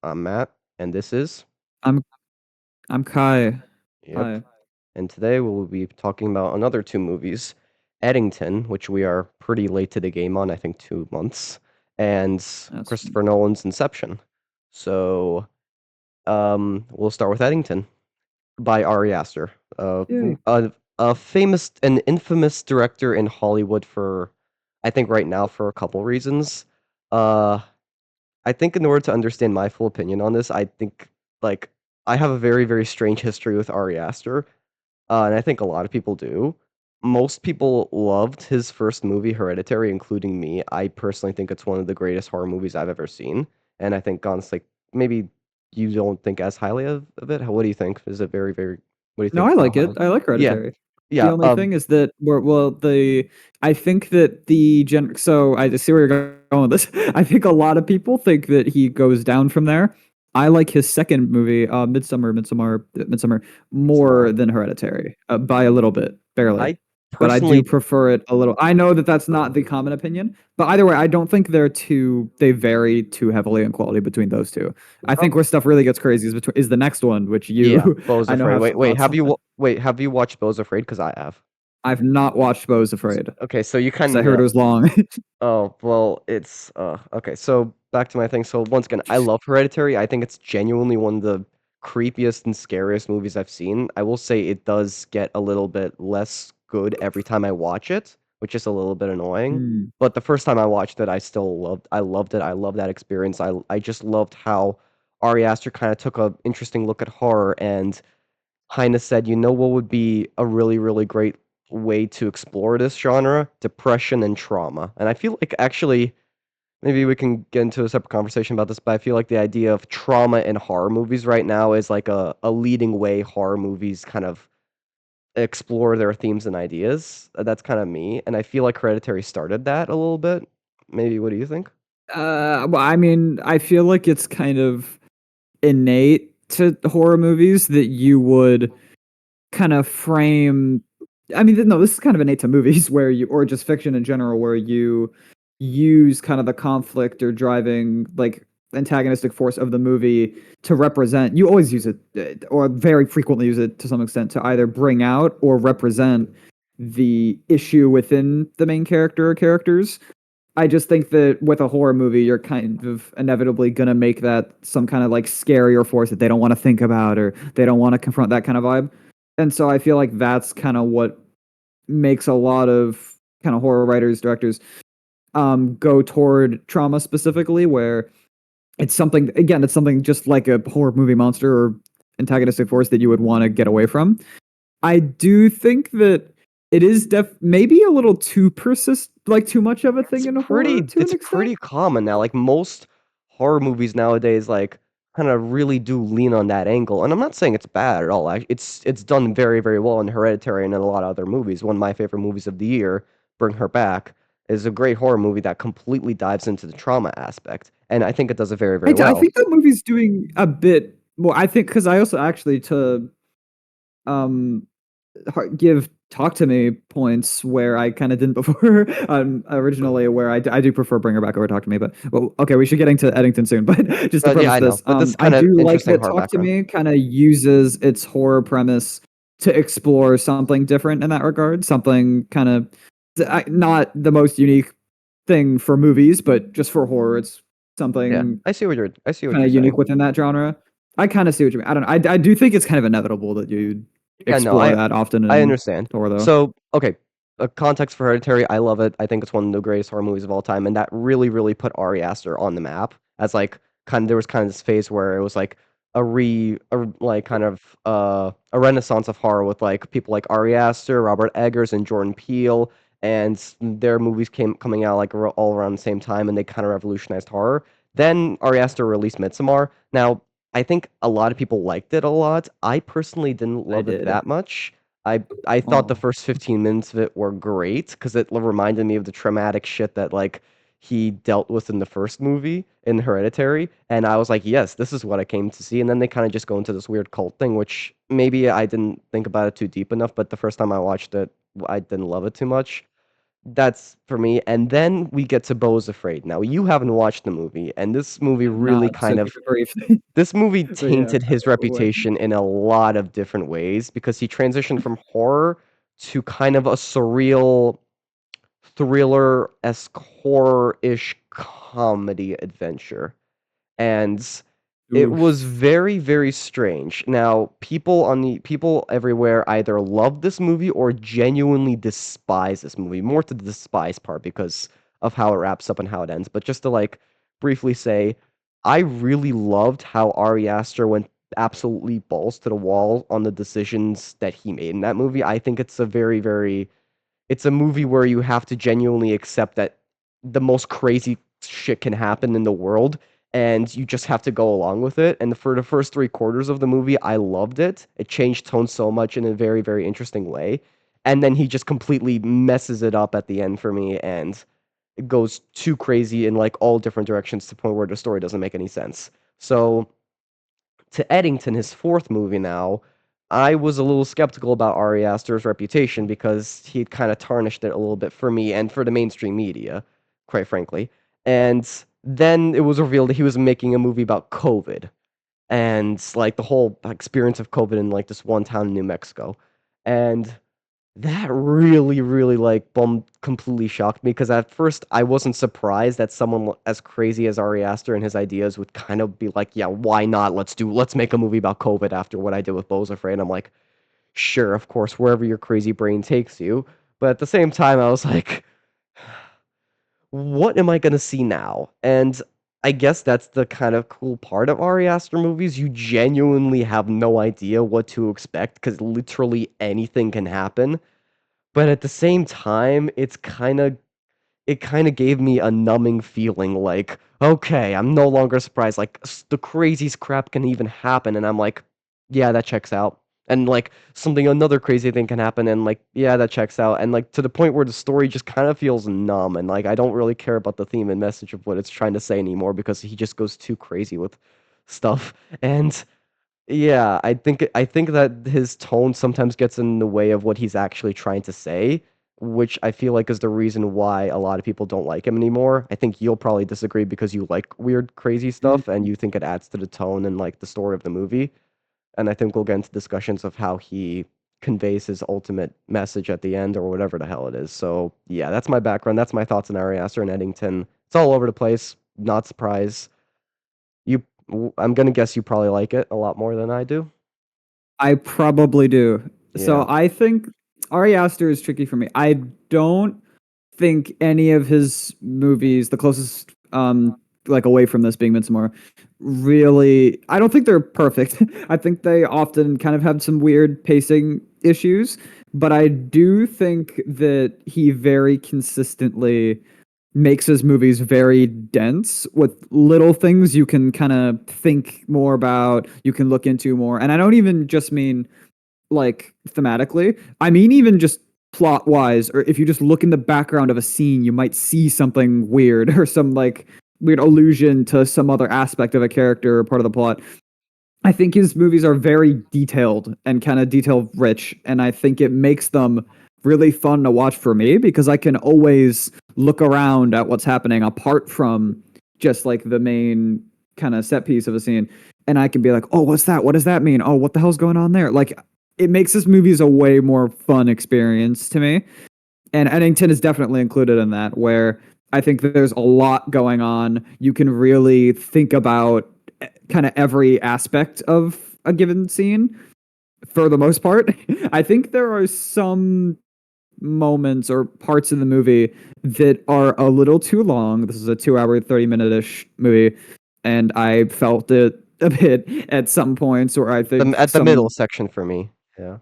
I'm Matt, and this is I'm I'm Kai. Yep. Hi. And today we'll be talking about another two movies, Eddington, which we are pretty late to the game on, I think 2 months, and That's Christopher Nolan's Inception. So, we'll start with Eddington by Ari Aster, yay. a famous and infamous director in Hollywood for, I think right now for a couple reasons. Uh, I think in order to understand my full opinion on this, I think like I have a very, very strange history with Ari Aster, and I think a lot of people do. Most people loved his first movie, Hereditary, including me. I personally think it's one of the greatest horror movies I've ever seen, and I think honestly, maybe you don't think as highly of it. What do you think? Is it very, very? What do you No, think? I How like it. highly? I like Yeah, Hereditary. The yeah. only thing is that I think that so I see where you're going with this. I think a lot of people think that he goes down from there. I like his second movie, Midsummer, more Samara. than Hereditary, by a little bit, barely. I But I do personally, prefer it a little. I know that that's not the common opinion, but either way, I don't think they vary too heavily in quality between those two. I uh, think where stuff really gets crazy is the next one, which yeah, you Bo's I know Afraid. have Wait, some wait. thoughts on that. Have you watched Bo's Afraid? Because I have. I've not watched Bo's Afraid Okay, so you because I kind heard it of was long. Oh, well, it's okay. So back to my thing. So once again, I love Hereditary. I think it's genuinely one of the creepiest and scariest movies I've seen. I will say it does get a little bit less good every time I watch it, which is a little bit annoying. Hmm. But the first time I watched it, I loved it. I loved that experience. I just loved how Ari Aster kind of took a interesting look at horror and Heine said, "You know what would be a really, really great way to explore this genre? Depression and trauma." And I feel like actually, maybe we can get into a separate conversation about this, but I feel like the idea of trauma in horror movies right now is like a leading way horror movies kind of explore their themes and ideas. That's kind of me. And I feel like Hereditary started that a little bit. Maybe what do you think? Well, I mean, I feel like it's kind of innate to horror movies that you would kind of frame. I mean, no, this is kind of innate to movies where or just fiction in general, where you use kind of the conflict or driving like antagonistic force of the movie to represent. You always use it, or very frequently use it to some extent to either bring out or represent the issue within the main character or characters. I just think that with a horror movie, you're kind of inevitably gonna make that some kind of like scarier force that they don't want to think about or they don't want to confront, that kind of vibe. And so I feel like that's kind of what makes a lot of kind of horror writers, directors, go toward trauma specifically, where it's something just like a horror movie monster or antagonistic force that you would want to get away from. I do think that it is maybe a little too like too much of a thing in horror to an It's extent. pretty common now. Like most horror movies nowadays, like kind of really do lean on that angle. And I'm not saying it's bad at all. It's done very, very well in Hereditary and in a lot of other movies. One of my favorite movies of the year, Bring Her Back, is a great horror movie that completely dives into the trauma aspect. And I think it does it very, very I well. think that movie's doing a bit well. I think because I also actually to um give talk to me points where I kind of didn't before originally, where I do prefer Bring Her Back over Talk to Me, but well, okay, we should get into Eddington soon. But just to Yeah, preface I know. this, But this is I kind of do like interesting that horror Talk to background. Me kind of uses its horror premise to explore something different in that regard, something kind of not the most unique thing for movies, but just for horror, it's Yeah, something I see what kind you're of unique saying. within that genre. I kind of see what you mean. I don't know. I do think it's kind of inevitable that you'd Yeah, no, explore that often I in understand. horror, though. So, okay, context for Hereditary, I love it. I think it's one of the greatest horror movies of all time, and that really, really put Ari Aster on the map as like there was kind of this phase where it was like like kind of a renaissance of horror with like people like Ari Aster, Robert Eggers, and Jordan Peele, and their movies came coming out like all around the same time, and they kind of revolutionized horror. Then Ari Aster released Midsommar. Now, I think a lot of people liked it a lot. I personally didn't I love it did. that much. I thought the Oh, first 15 minutes of it were great because it reminded me of the traumatic shit that like he dealt with in the first movie in Hereditary, and I was like, yes, this is what I came to see. And then they kind of just go into this weird cult thing, which maybe I didn't think about it too deep enough. But the first time I watched it, I didn't love it too much. that's for me. And then we get to Bo is Afraid. Now, you haven't watched the movie, and this movie I'm not, really so kind keep of it brief. this movie But yeah, tainted his reputation in a lot of different ways because he transitioned from horror to kind of a surreal thriller-esque horror-ish comedy adventure. And it was oof. very, very strange. Now, people everywhere either love this movie or genuinely despise this movie. More to the despise part because of how it wraps up and how it ends. But just to like briefly say, I really loved how Ari Aster went absolutely balls to the wall on the decisions that he made in that movie. I think it's a very, very it's a movie where you have to genuinely accept that the most crazy shit can happen in the world and you just have to go along with it. And for the first three-quarters of the movie, I loved it. It changed tone so much in a very, very interesting way. And then he just completely messes it up at the end for me and it goes too crazy in like all different directions to the point where the story doesn't make any sense. So to Eddington, his fourth movie now, I was a little skeptical about Ari Aster's reputation because he'd kind of tarnished it a little bit for me and for the mainstream media, quite frankly. And then it was revealed that he was making a movie about COVID and like the whole experience of COVID in like this one town in New Mexico. And that really, really, like, completely shocked me because at first I wasn't surprised that someone as crazy as Ari Aster and his ideas would kind of be like, "Yeah, why not? Let's make a movie about COVID after what I did with Bo's Afraid." I'm like, "Sure, of course, wherever your crazy brain takes you." But at the same time, I was like, "What am I gonna see now?" And I guess that's the kind of cool part of Ari Aster movies. You genuinely have no idea what to expect because literally anything can happen. But at the same time, it kinda gave me a numbing feeling like, "Okay, I'm no longer surprised, like, the craziest crap can even happen," and I'm like, "Yeah, that checks out." And, like, another crazy thing can happen, and, like, "Yeah, that checks out," and, like, to the point where the story just kinda feels numb, and, like, I don't really care about the theme and message of what it's trying to say anymore because he just goes too crazy with stuff, and yeah, I think that his tone sometimes gets in the way of what he's actually trying to say, which I feel like is the reason why a lot of people don't like him anymore. I think you'll probably disagree because you like weird, crazy stuff and you think it adds to the tone and like the story of the movie. And I think we'll get into discussions of how he conveys his ultimate message at the end or whatever the hell it is. So yeah, that's my background. That's my thoughts on Ari Aster and Eddington. It's all over the place. Not surprised. You, I'm gonna guess you probably like it a lot more than I do. I probably do. So Yeah. I think Ari Aster is tricky for me. I don't think any of his movies, the closest, like away from this being Midsommar, really, I don't think they're perfect. I think they often kind of have some weird pacing issues, but I do think that he very consistently makes his movies very dense with little things you can kind of think more about, you can look into more. And I don't even just mean like thematically. I mean even just plot wise, or if you just look in the background of a scene, you might see something weird or some like weird allusion to some other aspect of a character or part of the plot. I think his movies are very detailed and kind of detail rich, and I think it makes them really fun to watch for me because I can always look around at what's happening apart from just like the main kind of set piece of a scene, and I can be like, "Oh, what's that? What does that mean? Oh, what the hell's going on there?" Like it makes his movies a way more fun experience to me. And Eddington is definitely included in that, where I think that there's a lot going on. You can really think about kind of every aspect of a given scene for the most part. I think there are some moments or parts in the movie that are a little too long. This is a 2 hour, 30 minute ish movie. And I felt it a bit at some points where I think At the middle some section for me. Yeah.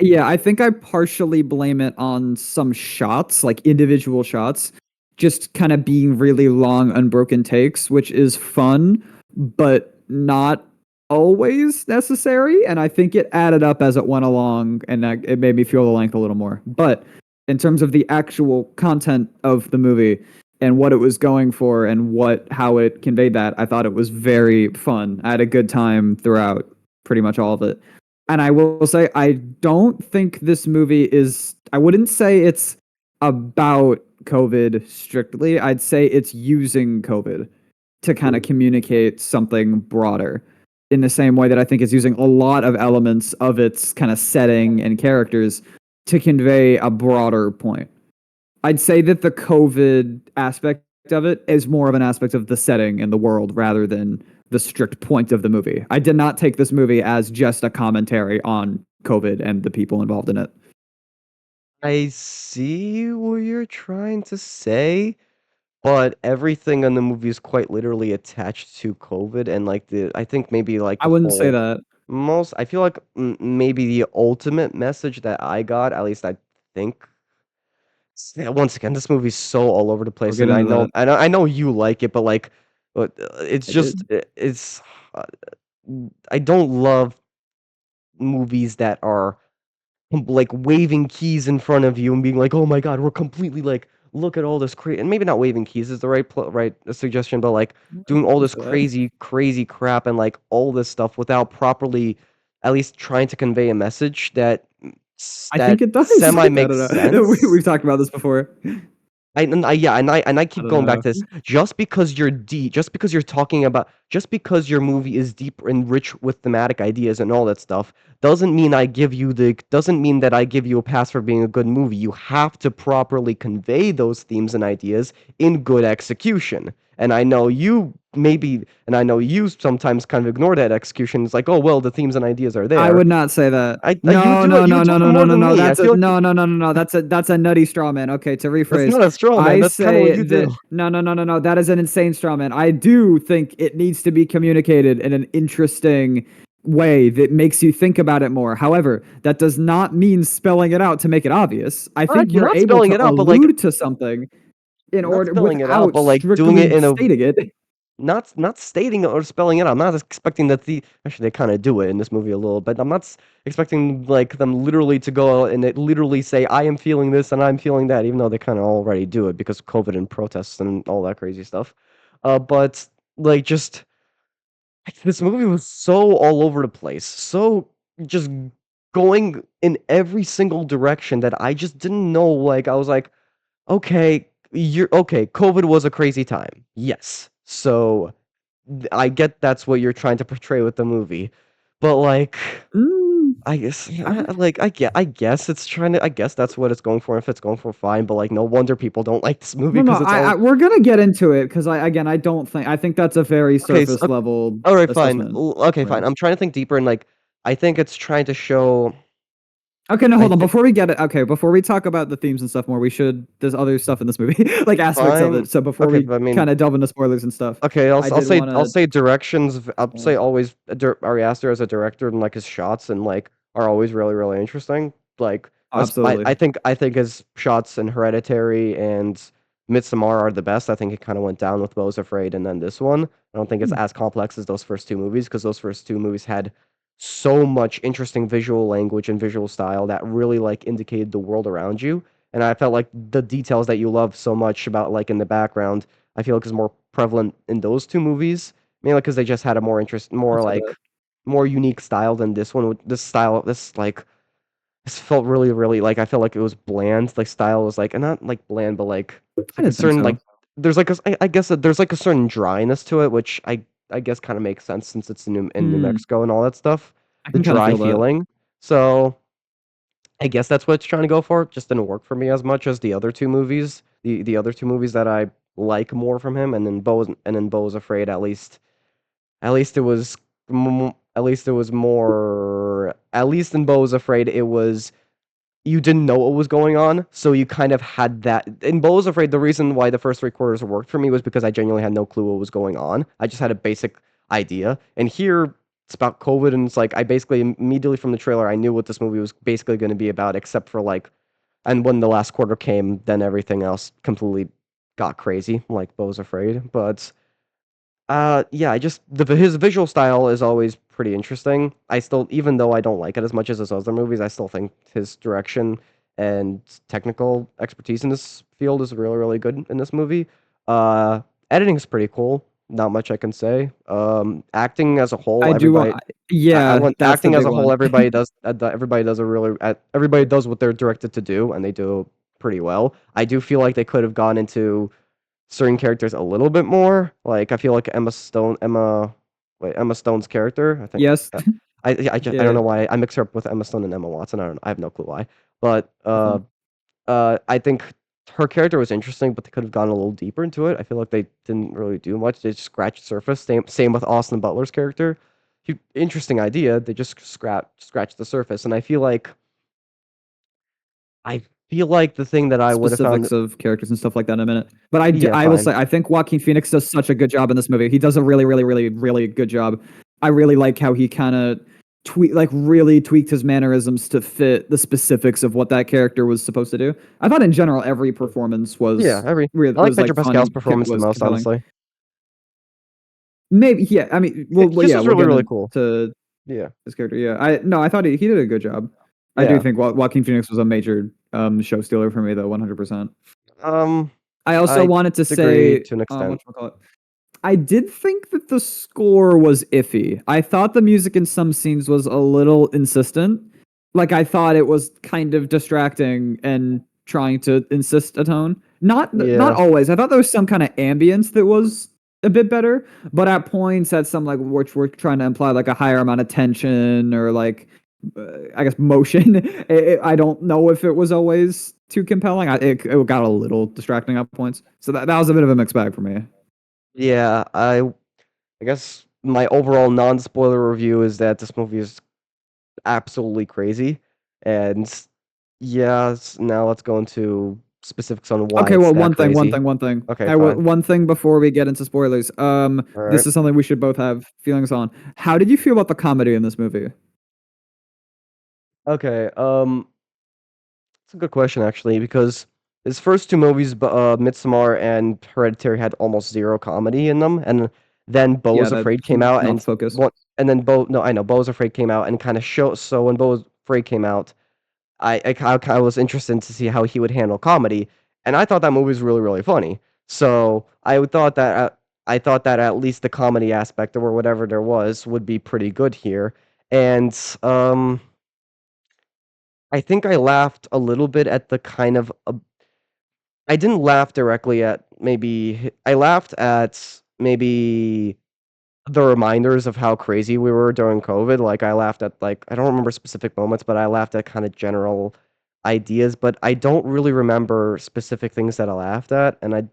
yeah, I think I partially blame it on some shots, like individual shots, just kind of being really long, unbroken takes, which is fun, but not always necessary. And I think it added up as it went along, and it made me feel the length a little more. But in terms of the actual content of the movie and what it was going for and how it conveyed that, I thought it was very fun. I had a good time throughout pretty much all of it. And I will say, I don't think this movie is, I wouldn't say it's about COVID strictly. I'd say it's using COVID to kind of communicate something broader in the same way that I think it's using a lot of elements of its kind of setting and characters to convey a broader point. I'd say that the COVID aspect of it is more of an aspect of the setting and the world rather than the strict point of the movie. I did not take this movie as just a commentary on COVID and the people involved in it. I see what you're trying to say, but everything in the movie is quite literally attached to COVID, and like the I think maybe like I the wouldn't say whole that. most I feel like maybe the ultimate message that I got, at least I think. Yeah, once again, this movie's so all over the We'll place, get and into that. I know you like it, but like, it's I just did. it's uh, I don't love movies that are like waving keys in front of you and being like, "Oh my god, we're completely like look at all this and maybe not waving keys is the right suggestion, but like doing all Don't this say that. crazy crap and like all this stuff without properly at least trying to convey a message that I that think it does. semi I don't makes know. sense." We've talked about this before. Yeah, and I I keep don't going back know. to this. Just because you're deep, just because you're talking about, just because your movie is deep and rich with thematic ideas and all that stuff, doesn't mean that I give you a pass for being a good movie. You have to properly convey those themes and ideas in good execution. And I know you sometimes kind of ignore that execution. It's like, oh well, the themes and ideas are I there. would not say that. You No, do it. no, You no, do no, it no, no, more no, than no. me. I That's a feel like no, no, no, no, no. That's a nutty straw man. Okay, to that's rephrase, not a straw man. I That's kind of what say you do. that no, no, no, no, no. That is an insane straw man. I do think it needs to be communicated in an interesting way that makes you think about it more. However, that does not mean spelling it out to make it obvious. I think We're you're not able spelling to it out, but like allude to something in not order spelling it out, without but like doing it strictly in a stating it. not stating it or spelling it out. I'm not expecting that actually they kind of do it in this movie a little bit. I'm not expecting like them literally to go out and it literally say I am feeling this and I'm feeling that, even though they kind of already do it because of COVID and protests and all that crazy stuff. But like just this movie was so all over the place, so just going in every single direction that I just didn't know. Like I was like, okay, you're okay. COVID was a crazy time. Yes. So I get that's what you're trying to portray with the movie. But like Mm, I guess I, I guess it's trying to I guess that's what it's going for. If it's going for fine, but like no wonder people don't like this movie no, no, because it's all we're gonna get into it because I don't think I think that's a very okay. surface level All right, fine. assessment. Okay, fine. Right. I'm trying to think deeper and like I think it's trying to show. Okay, no, I hold on. think Before we get it, okay, before we talk about the themes and stuff more, we should. There's other stuff in this movie, like aspects of fine. it. So before Okay, we but I mean, kind of delve into spoilers and stuff, okay, I did want I'll to. say directions. I'll say always Ari Aster as a director and like his shots and like are always really interesting. Like Absolutely. I think his shots in Hereditary and Midsommar are the best. I think it kind of went down with Bo's Afraid and then this one. I don't think it's Hmm, as complex as those first two movies because those first two movies had so much interesting visual language and visual style that really like indicated the world around you. And I felt like the details that you love so much about like in the background I feel like is more prevalent in those two movies, mainly because they just had a I'd say that. more unique style than this one. With this style, this felt really like I felt like it was bland. Like style was like, and not like bland, but like it's I like a didn't think certain so. like there's like I guess that there's like a certain dryness to it, which I guess kind of makes sense since it's in New Hmm, Mexico and all that stuff. I The can kind of dry feel that. feeling. So I guess that's what it's trying to go for. Just didn't work for me as much as the other two movies. The other two movies that I like more from him, and then Bo was Afraid. At least it was at least it was more. At least in Bo was Afraid, it was you didn't know what was going on, so you kind of had that. In Bo was Afraid, the reason why the first three quarters worked for me was because I genuinely had no clue what was going on. I just had a basic idea, and here it's about COVID, and it's like I basically immediately from the trailer I knew what this movie was basically going to be about, except for like, and when the last quarter came, then everything else completely got crazy, like Bo was Afraid. But yeah, I just his visual style is always pretty interesting. I still, even though I don't like it as much as his other movies, I still think his direction and technical expertise in this field is really good in this movie. Uh, Editing is pretty cool. Not much I can say. Acting as a whole, I do want. I Yeah, want that's the acting as big a whole. one. Everybody does a really. Everybody does what they're directed to do, and they do. pretty well. I do feel like they could have gone into certain characters a little bit more. Like I feel like Emma Stone's character. I think Yes. I don't Yeah. know why I mix her up with Emma Stone and Emma Watson. I don't. I have no clue why. But Nothing. I think her character was interesting, but they could have gone a little deeper into it. I feel like they didn't really do much. They just scratched the surface. Same with Austin Butler's character. Interesting idea. They just scratched the surface, and I feel like the thing that I would have found. Specifics of characters and stuff like that in a minute. But Yeah, I will fine. say, I think Joaquin Phoenix does such a good job in this movie. He does a really, really, really, really good job. I really like how he kind of really tweaked his mannerisms to fit the specifics of what that character was supposed to do. I thought in general every performance Yeah, I like was Pedro like fun Pascal's and performance the was most, compelling. honestly. Maybe yeah. I mean, His yeah, was we'll really get really cool. into Yeah, his character. Yeah, I thought he did a good job. I do yeah. think Joaquin Phoenix was a major show stealer for me though, 100%. Um, I also I wanted to agree say, to an extent. whatchamacallit, I did think that the score was iffy. I thought the music in some scenes was a little insistent. Like I thought it was kind of distracting and trying to insist a tone. Not Yeah, always. I thought there was some kind of ambience that was a bit better, but at points at some like which were trying to imply like a higher amount of tension or like I guess motion. I don't know if it was always too compelling. It got a little distracting at points. So that was a bit of a mixed bag for me. yeah. I guess my overall non-spoiler review is that this movie is absolutely crazy, and yeah. Now let's go into specifics on why Okay, it's well, that crazy. one thing. Okay, fine. One thing before we get into spoilers. All This right. is something we should both have feelings on. How did you feel about the comedy in this movie? Okay. It's a good question actually because his first two movies, Midsommar and Hereditary, had almost zero comedy in them, and then Beau Yeah, is that Afraid came out, not and the focus. what? And then Beau, no, I know Beau is Afraid came out, and kind of show. So when Beau is Afraid came out, I was interested to see how he would handle comedy, and I thought that movie was really really funny. So I thought that at least the comedy aspect or whatever there was would be pretty good here, and I think I laughed a little bit at the kind of I didn't laugh directly at maybe I laughed at maybe the reminders of how crazy we were during COVID. Like I laughed at like I don't remember specific moments, but I laughed at kind of general ideas, but I don't really remember specific things that I laughed at. And I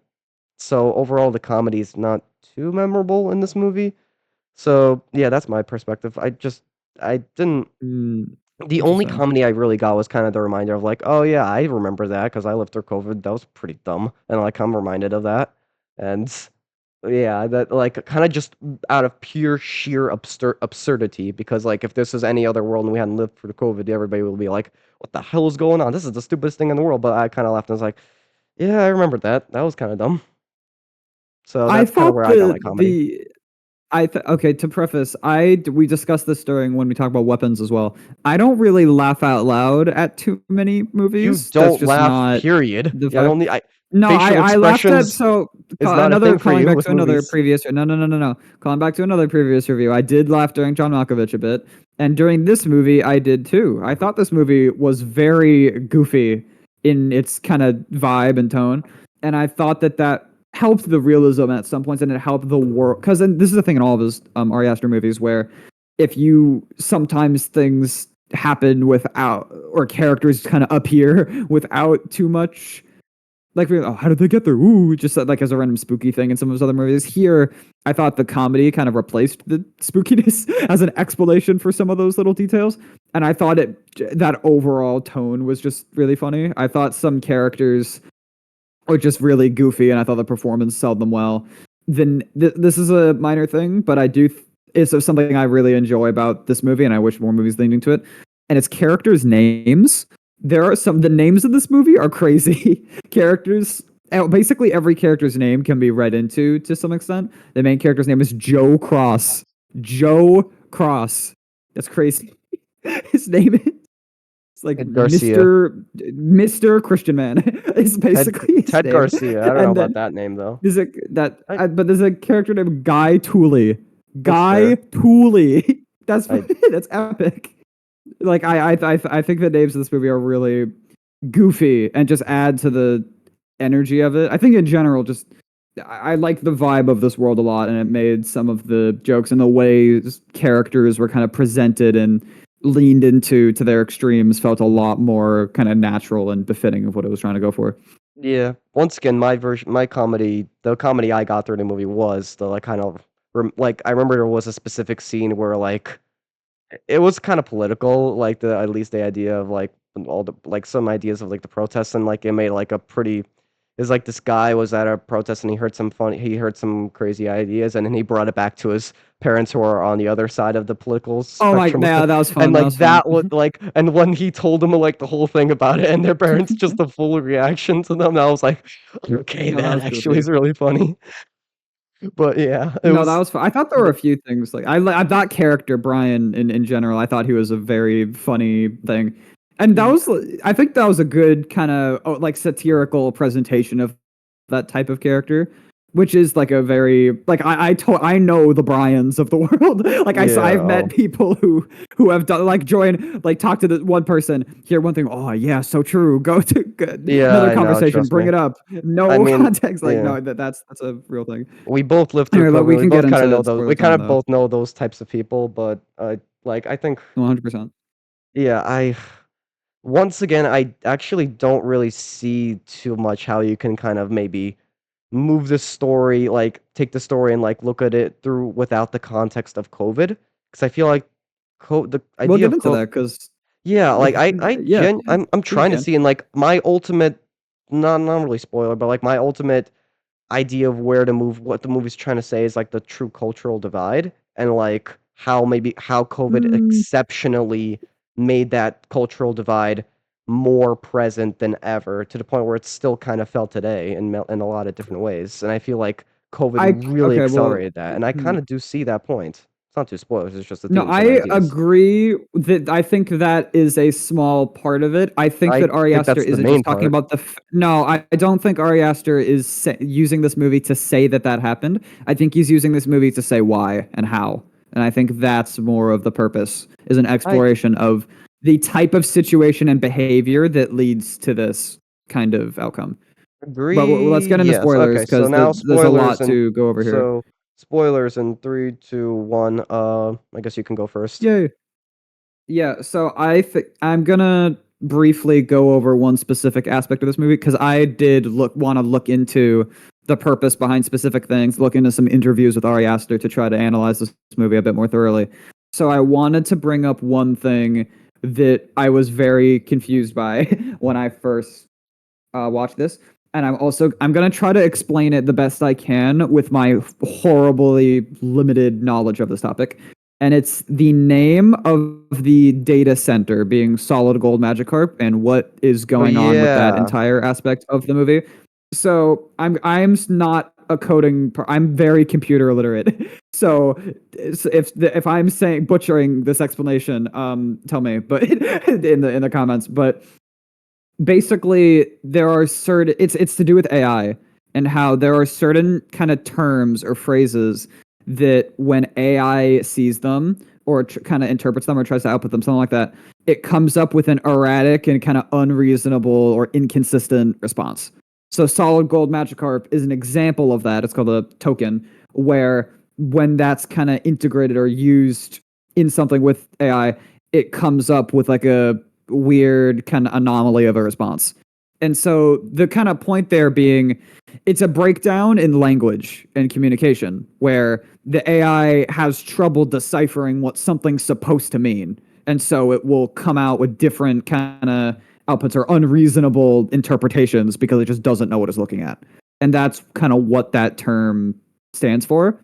so overall the comedy is not too memorable in this movie. So yeah, that's my perspective. I didn't Mm, the only interesting. comedy I really got was kind of the reminder of like, oh yeah, I remember that because I lived through COVID. That was pretty dumb, and like I'm reminded of that. And yeah, that like kind of just out of pure sheer absurdity. Because like if this was any other world and we hadn't lived through COVID, everybody would be like, what the hell is going on? This is the stupidest thing in the world. But I kind of laughed and was like, yeah, I remembered that. That was kind of dumb. So I that's kind of thought where I got my comedy. okay, to preface, we discussed this during when we talk about weapons as well. I don't really laugh out loud at too many You movies. That's don't just laugh, not period. the Yeah, I vibe. don't need. I No, facial I laughed at expressions is not a thing for calling you back with to another movies. previous no. Calling back to another previous review. I did laugh during John Malkovich a bit, and during this movie I did too. I thought this movie was very goofy in its kind of vibe and tone, and I thought that helped the realism at some points, and it helped the world because this is the thing in all of his Ari Aster movies where if you sometimes things happen without or characters kind of appear without too much like, oh, how did they get there? Ooh, just like as a random spooky thing in some of his other movies. Here, I thought the comedy kind of replaced the spookiness as an explanation for some of those little details. And I thought that overall tone was just really funny. I thought some characters were just really goofy, and I thought the performance sold them well. Then this is a minor thing, but I do. It's something I really enjoy about this movie, and I wish more movies leaned into it. And it's characters' names. There are the names of this movie are crazy. Characters, basically every character's name can be read into to some extent. The main character's name is Joe Cross. Joe Cross. That's crazy. His name is like Ted Garcia. Mister Christian Man. Is basically his Ted name. Garcia. I don't know And about then that name though. I but there's a character named Guy Tooley. That's Guy fair. Tooley. That's I that's epic. Like I think the names of this movie are really goofy and just add to the energy of it. I think in general, just I like the vibe of this world a lot, and it made some of the jokes and the ways characters were kind of presented and leaned into to their extremes felt a lot more kind of natural and befitting of what it was trying to go for. Yeah. Once again, my comedy, the comedy I got through the movie was the like kind of like I remember there was a specific scene where like it was kind of political, like the at least the idea of like all the like some ideas of like the protests and like it made like a pretty is like this guy was at a protest and he heard some crazy ideas and then he brought it back to his parents who are on the other side of the political Oh my, spectrum yeah, that was and fun. That like was fun. that would like and when he told them like the whole thing about it and their parents just the full reaction to them, I was like, okay, No, that that was actually goofy. is really funny. But yeah, it No, that was was fun. I thought there were a few things like I that character Brian in general. I thought he was a very funny thing, and that was I think that was a good kind of like satirical presentation of that type of character, which is like a very like I know the Bryans of the world. Like yeah, I've met people who have done like join like talk to the one person, hear one thing, oh yeah, so true. Go to yeah, another I know, conversation, trust bring me. it up. I No mean, context. Like yeah. no, that's a real thing. We both lived through Anyway, but we COVID. We can get both kind of into know those. We spoiler kind time of though. both know those types of people, but like I think, 100%. yeah, I once again I actually don't really see too much how you can kind of maybe move the story, like take the story and like look at it through without the context of COVID, because I feel like the We'll idea get of into COVID. that because Yeah, like yeah, I'm we trying to can. see in like my ultimate, not really spoiler, but like my ultimate idea of where to move what the movie's trying to say is like the true cultural divide and like how COVID Mm, exceptionally made that cultural divide more present than ever to the point where it's still kind of felt today in a lot of different ways. And I feel like COVID really okay, well, accelerated that. And I kind of do see that point. It's not too spoilers, it's just the no, themes and I ideas. agree that I think that is a small part of it. I think I that Ari think Aster that's the isn't main just talking part. about no, I don't think Ari Aster is using this movie to say that that happened. I think he's using this movie to say why and how. And I think that's more of the purpose is an I exploration of the type of situation and behavior that leads to this kind of outcome. But let's agree. get into Yes. spoilers Okay. So because now there's a spoilers lot and to go over here. so spoilers in three, two, one. I guess you can go first. Yay. Yeah, so I'm gonna briefly go over one specific aspect of this movie because I did want to look into the purpose behind specific things, look into some interviews with Ari Aster to try to analyze this movie a bit more thoroughly. So I wanted to bring up one thing that I was very confused by when I first watch this. And I'm gonna try to explain it the best I can with my horribly limited knowledge of this topic. And it's the name of the data center being Solid Gold Magikarp and what is Oh going on with that yeah. entire aspect of the movie. So I'm not a coding. I'm very computer illiterate. So if I'm saying butchering this explanation, tell me. But in the comments. But basically there are certain it's to do with AI and how there are certain kind of terms or phrases that when AI sees them or kind of interprets them or tries to output them, something like that, it comes up with an erratic and kind of unreasonable or inconsistent response. So solid gold Magikarp is an example of that. It's called a token where when that's kind of integrated or used in something with AI, it comes up with like a weird kind of anomaly of a response. And so the kind of point there being it's a breakdown in language and communication where the AI has trouble deciphering what something's supposed to mean. And so it will come out with different kind of outputs or unreasonable interpretations because it just doesn't know what it's looking at. And that's kind of what that term stands for.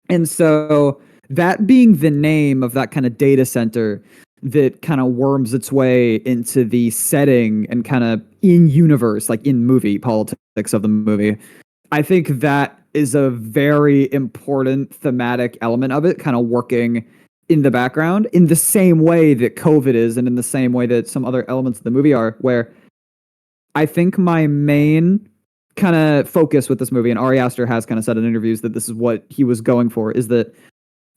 And so that being the name of that kind of data center that kind of worms its way into the setting and kind of in universe, like in movie politics of the movie, I think that is a very important thematic element of it, kind of working in the background in the same way that COVID is, and in the same way that some other elements of the movie are, where I think my main kind of focus with this movie, and Ari Aster has kind of said in interviews that this is what he was going for, is that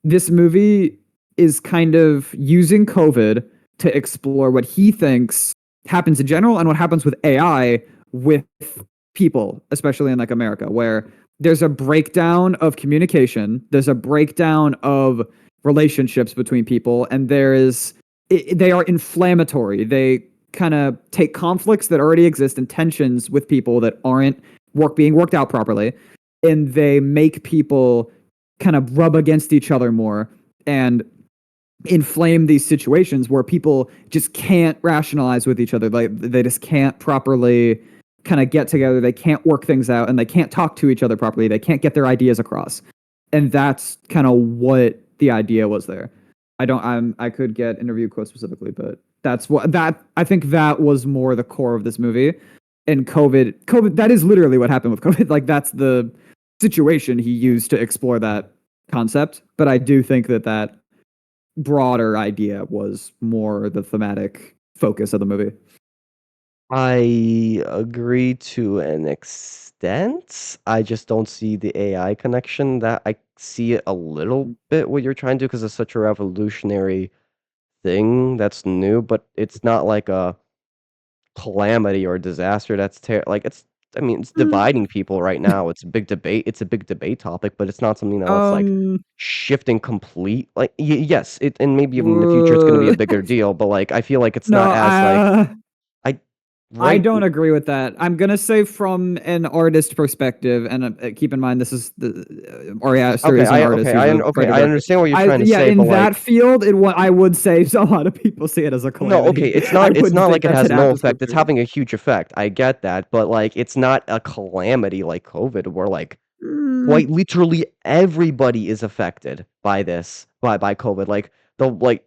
this movie is kind of using COVID to explore what he thinks happens in general and what happens with AI with people, especially in like America, where there's a breakdown of communication, there's a breakdown of relationships between people, and they are inflammatory. They kind of take conflicts that already exist and tensions with people that aren't being worked out properly, and they make people kind of rub against each other more and inflame these situations where people just can't rationalize with each other. Like they just can't properly kind of get together. They can't work things out and they can't talk to each other properly. They can't get their ideas across. And that's kind of what the idea was there. I could get interview quotes specifically, but that's what that I think that was more the core of this movie. And COVID, that is literally what happened with COVID. Like that's the situation he used to explore that concept. But I do think that broader idea was more the thematic focus of the movie. I agree to an extent. I just don't see the AI connection. That I see it a little bit what you're trying to do because it's such a revolutionary thing that's new, but it's not like a calamity or disaster that's like it's I mean, it's Mm, dividing people right now. It's a big debate. It's a big debate topic, but it's not something that's like um, shifting complete. Like yes, it and maybe even in the future it's going to be a uh, bigger deal, but like I feel like it's no, not as like I I right don't agree with that. I'm gonna say from an artist perspective, and keep in mind this is the Ari Aster is an artist. He's a okay, writer I director. understand what you're trying to Yeah, say, in but that like field, I would say a lot of people see it as a no, okay, calamity. I it's wouldn't not think like it that has should no have to effect. slip It's through. having a huge effect. I get that, but like it's not a calamity like COVID where like quite Mm, literally everybody is affected by this, by COVID. Like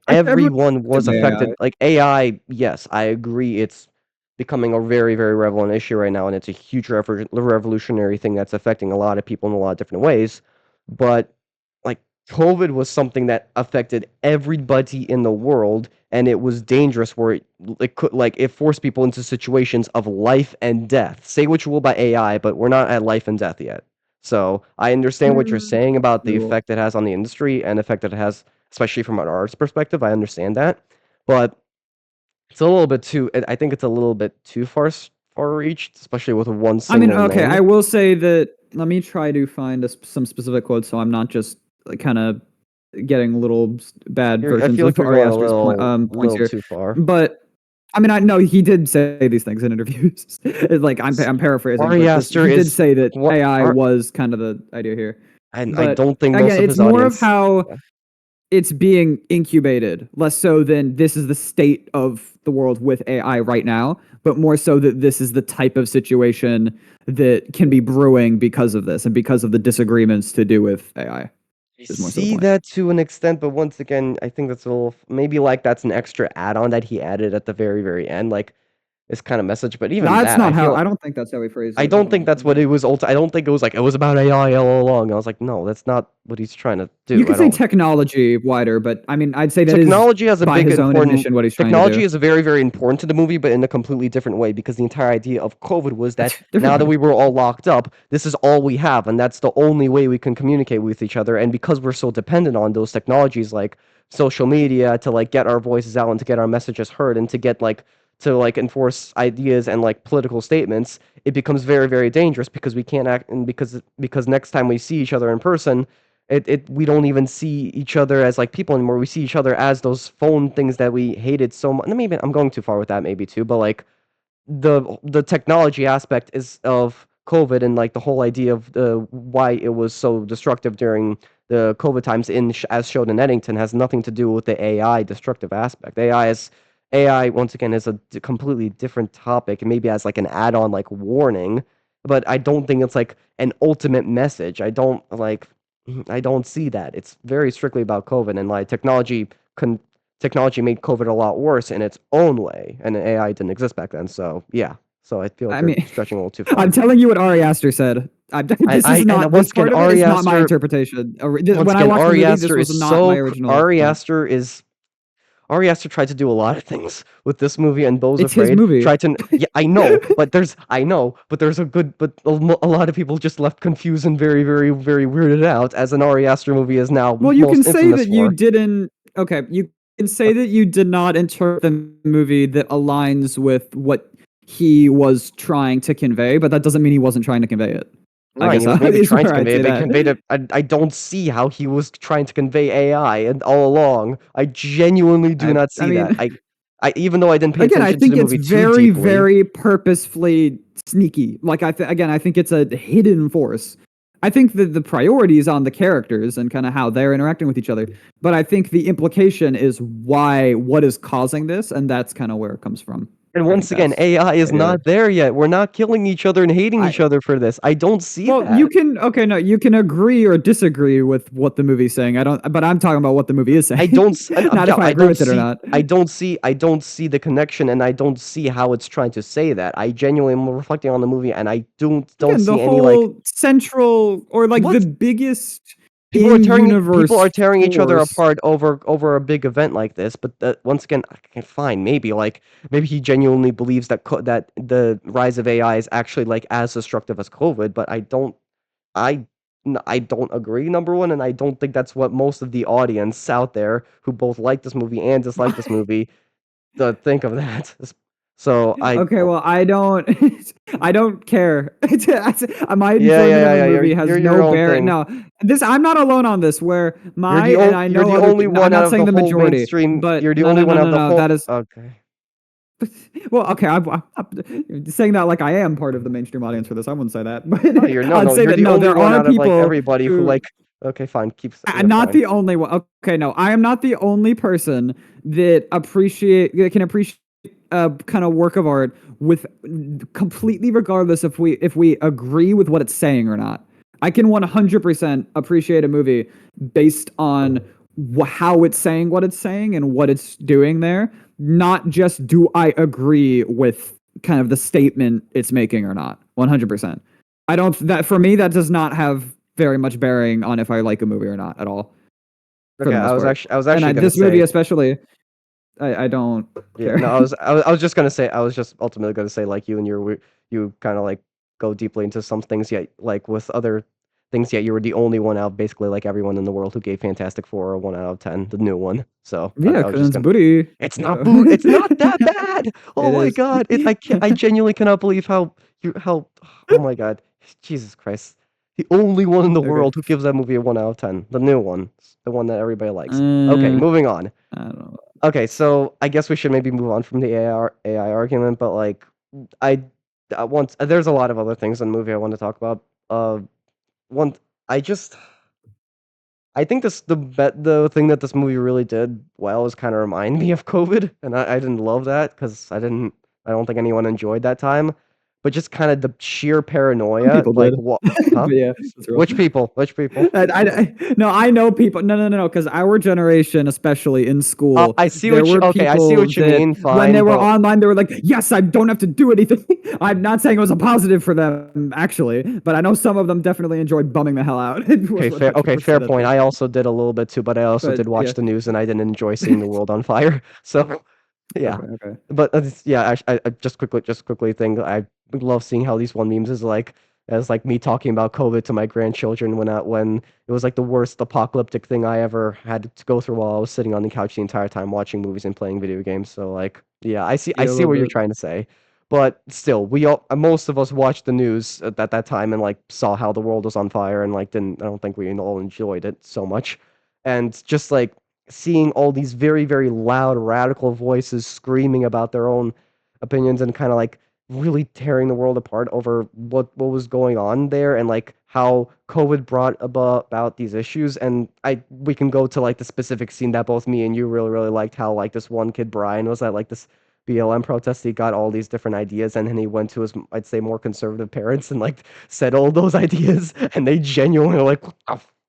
everyone's everyone affected was by affected. AI. Like AI, yes, I agree. It's becoming a very, very relevant issue right now, and it's a huge revolutionary thing that's affecting a lot of people in a lot of different ways. But like COVID was something that affected everybody in the world, and it was dangerous. Where it could like it forced people into situations of life and death. Say what you will about AI, but we're not at life and death yet. So I understand what you're Mm, saying about the cool. effect it has on the industry and the effect that it has, especially from an artist perspective. I understand that, but it's a little bit too. I think it's a little bit too far reached, especially with one I mean, single okay, I name. will say that. Let me try to find some specific quotes, so I'm not just kind of getting little bad I versions feel like of you're Ari going a Aster's points little here. too far. But I mean, I know he did say these things in interviews. Like I'm paraphrasing, Ari but this Aster he did is say that what? AI was kind of the idea here. And I But don't think most again, of it's his more of audience. how Yeah. it's being incubated, less so than this is the state of the world with AI right now, but more so that this is the type of situation that can be brewing because of this and because of the disagreements to do with AI I is more so the see point. that to an extent, but once again, I think that's a little maybe like that's an extra add-on that he added at the very, very end, like this kind of message. But even That's that, not how I don't think that's how he phrased I it. Hold don't on, think that's let me what it was. I don't think it was like it was about AI all along. I was like, no, that's not what he's trying to You do. could I say don't. technology wider, but I mean, I'd say that is Technology has a by big his own important admission what he's trying to technology do. is very, very important to the movie, but in a completely different way because the entire idea of COVID was that Different now that way. we were all locked up, this is all we have, and that's the only way we can communicate with each other. And because we're so dependent on those technologies like social media to like get our voices out and to get our messages heard and to get like to like enforce ideas and like political statements, it becomes very, very dangerous because we can't act and because next time we see each other in person, we don't even see each other as like people anymore. We see each other as those phone things that we hated so much. Maybe I'm going too far with that, maybe too, but like the technology aspect is of COVID and like the whole idea of the why it was so destructive during the COVID times in as showed in Eddington has nothing to do with the AI destructive aspect. AI once again is a completely different topic and maybe as like an add-on like warning, but I don't think it's like an ultimate message. I don't see that. It's very strictly about COVID and like technology made COVID a lot worse in its own way, and AI didn't exist back then. So yeah, so I feel like I you're mean, stretching a little too I'm far. telling you what Ari Aster said. This is And not this once again, part of it is not my interpretation. When I watched the Ari movie, this Aster was is not my so original Ari point. Aster is Ari Aster tried to do a lot of things with this movie, and those It's his afraid movie. tried to. Yeah, I know, but there's a good, but a lot of people just left confused and very, very, very weirded out, as an Ari Aster movie is now Well, you can most say infamous that you for. didn't. Okay, you can say that you did not interpret the movie that aligns with what he was trying to convey, but that doesn't mean he wasn't trying to convey it. I Right, guess he was maybe is trying to where I'd convey say it, but that. conveyed it. I don't see how he was trying to convey AI and all along. I genuinely do not I see that. mean, I even though I didn't pay again, I attention to think the it's movie too very, deeply. very purposefully sneaky. Like again, I think it's a hidden force. I think that the priority is on the characters and kind of how they're interacting with each other. But I think the implication is what is causing this, and that's kind of where it comes from. And I think once again, that's AI is maybe not there yet. We're not killing each other and hating I each other for this. I don't see well, you that. can okay, no, you can agree or disagree with what the movie's saying. I don't, but I'm talking about what the movie is I saying, don't not yeah, if I agree with it or not. I don't see the connection, and I don't see how it's trying to say that. I genuinely am reflecting on the movie, and I don't Again, the see any like whole central or like the what biggest in people are universe tearing each other force. apart over a big event like this. But once again, I can fine maybe like maybe he genuinely believes that that the rise of AI is actually like as destructive as COVID. But I I don't agree, number one, and I don't think that's what most of the audience out there who both like this movie and dislike this movie think of that. So I Okay, well, I don't, I don't care. My yeah enjoyment of a movie you're has your no own bearing. thing. No, this I'm not alone on this. Where my and I You're know the other. only I'm one out not of saying the the whole majority, mainstream. but You're the no, only no, no, one out of no, the no. whole. That is Okay. well, okay. I'm saying that like I am part of the mainstream audience for this. I wouldn't say that, but No, I'd say you're that the no, only there one are out of like people everybody who who like. Okay, fine. I'm Yeah, not fine. the only one. Okay, no, I am not the only person that can appreciate a kind of work of art with completely regardless if we agree with what it's saying or not. I can 100% appreciate a movie based on how it's saying what it's saying and what it's doing there, not just do I agree with kind of the statement it's making or not. 100%. I don't that for me that does not have very much bearing on if I like a movie or not at all, for Okay, the most part. I was And actually gonna this movie say. especially, I don't Yeah, care. no, I was just gonna say. I was just ultimately gonna say like you and you kind of like go deeply into some things yet like with other things yet you were the only one out basically like everyone in the world who gave Fantastic Four a 1 out of 10, the new one. So Yeah, I was because just it's gonna. booty. It's not So boot. It's not that bad. Oh it my is. god. I genuinely cannot believe how. Oh my god. Jesus Christ. The only one in the Okay. world who gives that movie a 1 out of 10. The new one. The one that everybody likes. Okay, Uh, moving on. I don't know. Okay, so I guess we should maybe move on from the AI argument, but like I, I want there's a lot of other things in the movie I want to talk about. One I just I think the thing that this movie really did well is kind of remind me of COVID, and I didn't love that because I don't think anyone enjoyed that time, but just kind of the sheer Some paranoia, people like did, what, huh? but yeah, that's real. Which people? Which people? No, I know people. No, no, no, no. Because our generation, especially in school, I see there what you were okay. I see people what you that mean. when they Fine, were but online, they were like, "Yes, I don't have to do anything." I'm not saying it was a positive for them, actually, but I know some of them definitely enjoyed bumming the hell out. okay, Was what fair. I Okay, would fair say that point. to. I also did a little bit too, but I also But did watch yeah, the news, and I didn't enjoy seeing the world on fire. So, yeah. okay, okay. But yeah, I just quickly think I love seeing how these one memes is like as like me talking about COVID to my grandchildren when it was like the worst apocalyptic thing I ever had to go through while I was sitting on the couch the entire time watching movies and playing video games. So like, yeah, I Yeah, a see little what you're bit. trying to say. But still, most of us watched the news at that time and like saw how the world was on fire and like didn't I don't think we all enjoyed it so much. And just like seeing all these very, very loud, radical voices screaming about their own opinions and kind of like really tearing the world apart over what was going on there and like how COVID brought about these issues. And we can go to like the specific scene that both me and you really liked how like this one kid Brian was at like this BLM protest. He got all these different ideas and then he went to his I'd say more conservative parents and like said all those ideas and they genuinely were like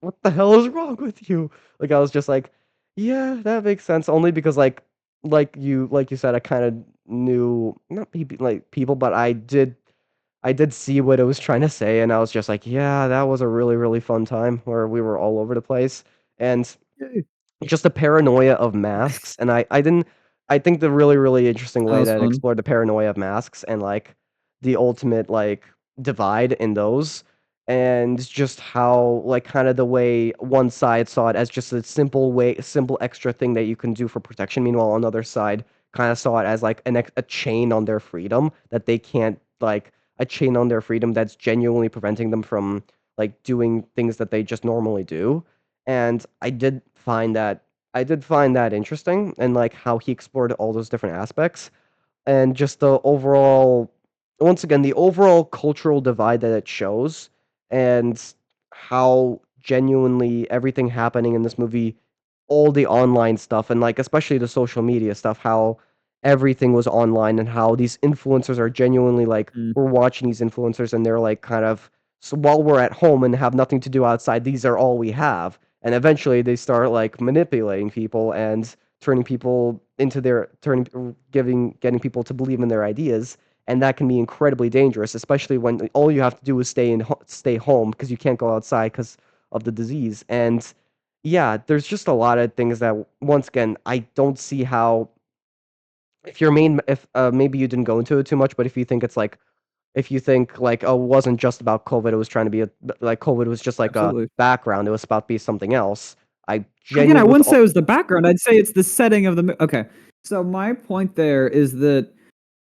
what the hell is wrong with you? Like I was just like yeah, that makes sense. Only because like you said, I kind of knew not people, but I did see what it was trying to say, and I was just like, yeah, that was a really fun time where we were all over the place, and Yay. just the paranoia of masks. And I didn't. I think the really interesting That way was that it fun. explored the paranoia of masks and like the ultimate like divide in those and just how like kind of the way one side saw it as just a simple extra thing that you can do for protection. Meanwhile, another side kind of saw it as like a chain on their freedom that they can't like a chain on their freedom that's genuinely preventing them from like doing things that they just normally do. And I did find that interesting and like how he explored all those different aspects and just the overall once again the overall cultural divide that it shows and how genuinely everything happening in this movie, all the online stuff and like especially the social media stuff, how everything was online and how these influencers are genuinely like Mm. we're watching these influencers and they're like kind of so while we're at home and have nothing to do outside, these are all we have. And eventually they start like manipulating people and turning people into their turning giving getting people to believe in their ideas, and that can be incredibly dangerous, especially when all you have to do is stay home because you can't go outside because of the disease. And yeah, there's just a lot of things that once again I don't see how if your main if maybe you didn't go into it too much, but if you think it's like if you think like oh it wasn't just about COVID, it was trying to be a like COVID was just like a Absolutely. background, it was about to be something else. I Again, I genuinely with wouldn't say all it was the background. I'd say it's the setting of the okay. So my point there is that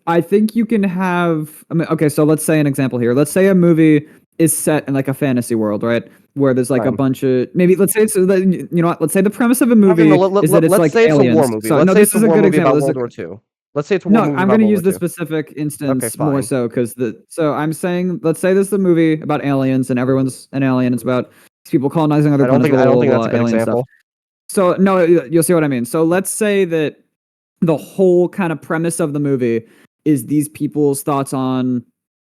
I think you can have. I mean, okay, so let's say an example here. Let's say a movie is set in like a fantasy world, right? Where there's like a right. bunch of maybe. Let's say it's you know what? Let's say the premise of a Not even movie is that it's let's like say it's a war aliens. movie. So Let's no, say it's this a is a war good movie example. about This is World War II. Let's say it's a war no, movie I'm about going to World War use this II. specific Okay, instance more fine. so because the so I'm saying let's say this is a movie about aliens and everyone's an alien. It's about people colonizing other planets, blah I blah don't blah think that's blah, a good alien stuff. example. So no, you'll see what I mean. So let's say that the whole kind of premise of the movie is these people's thoughts on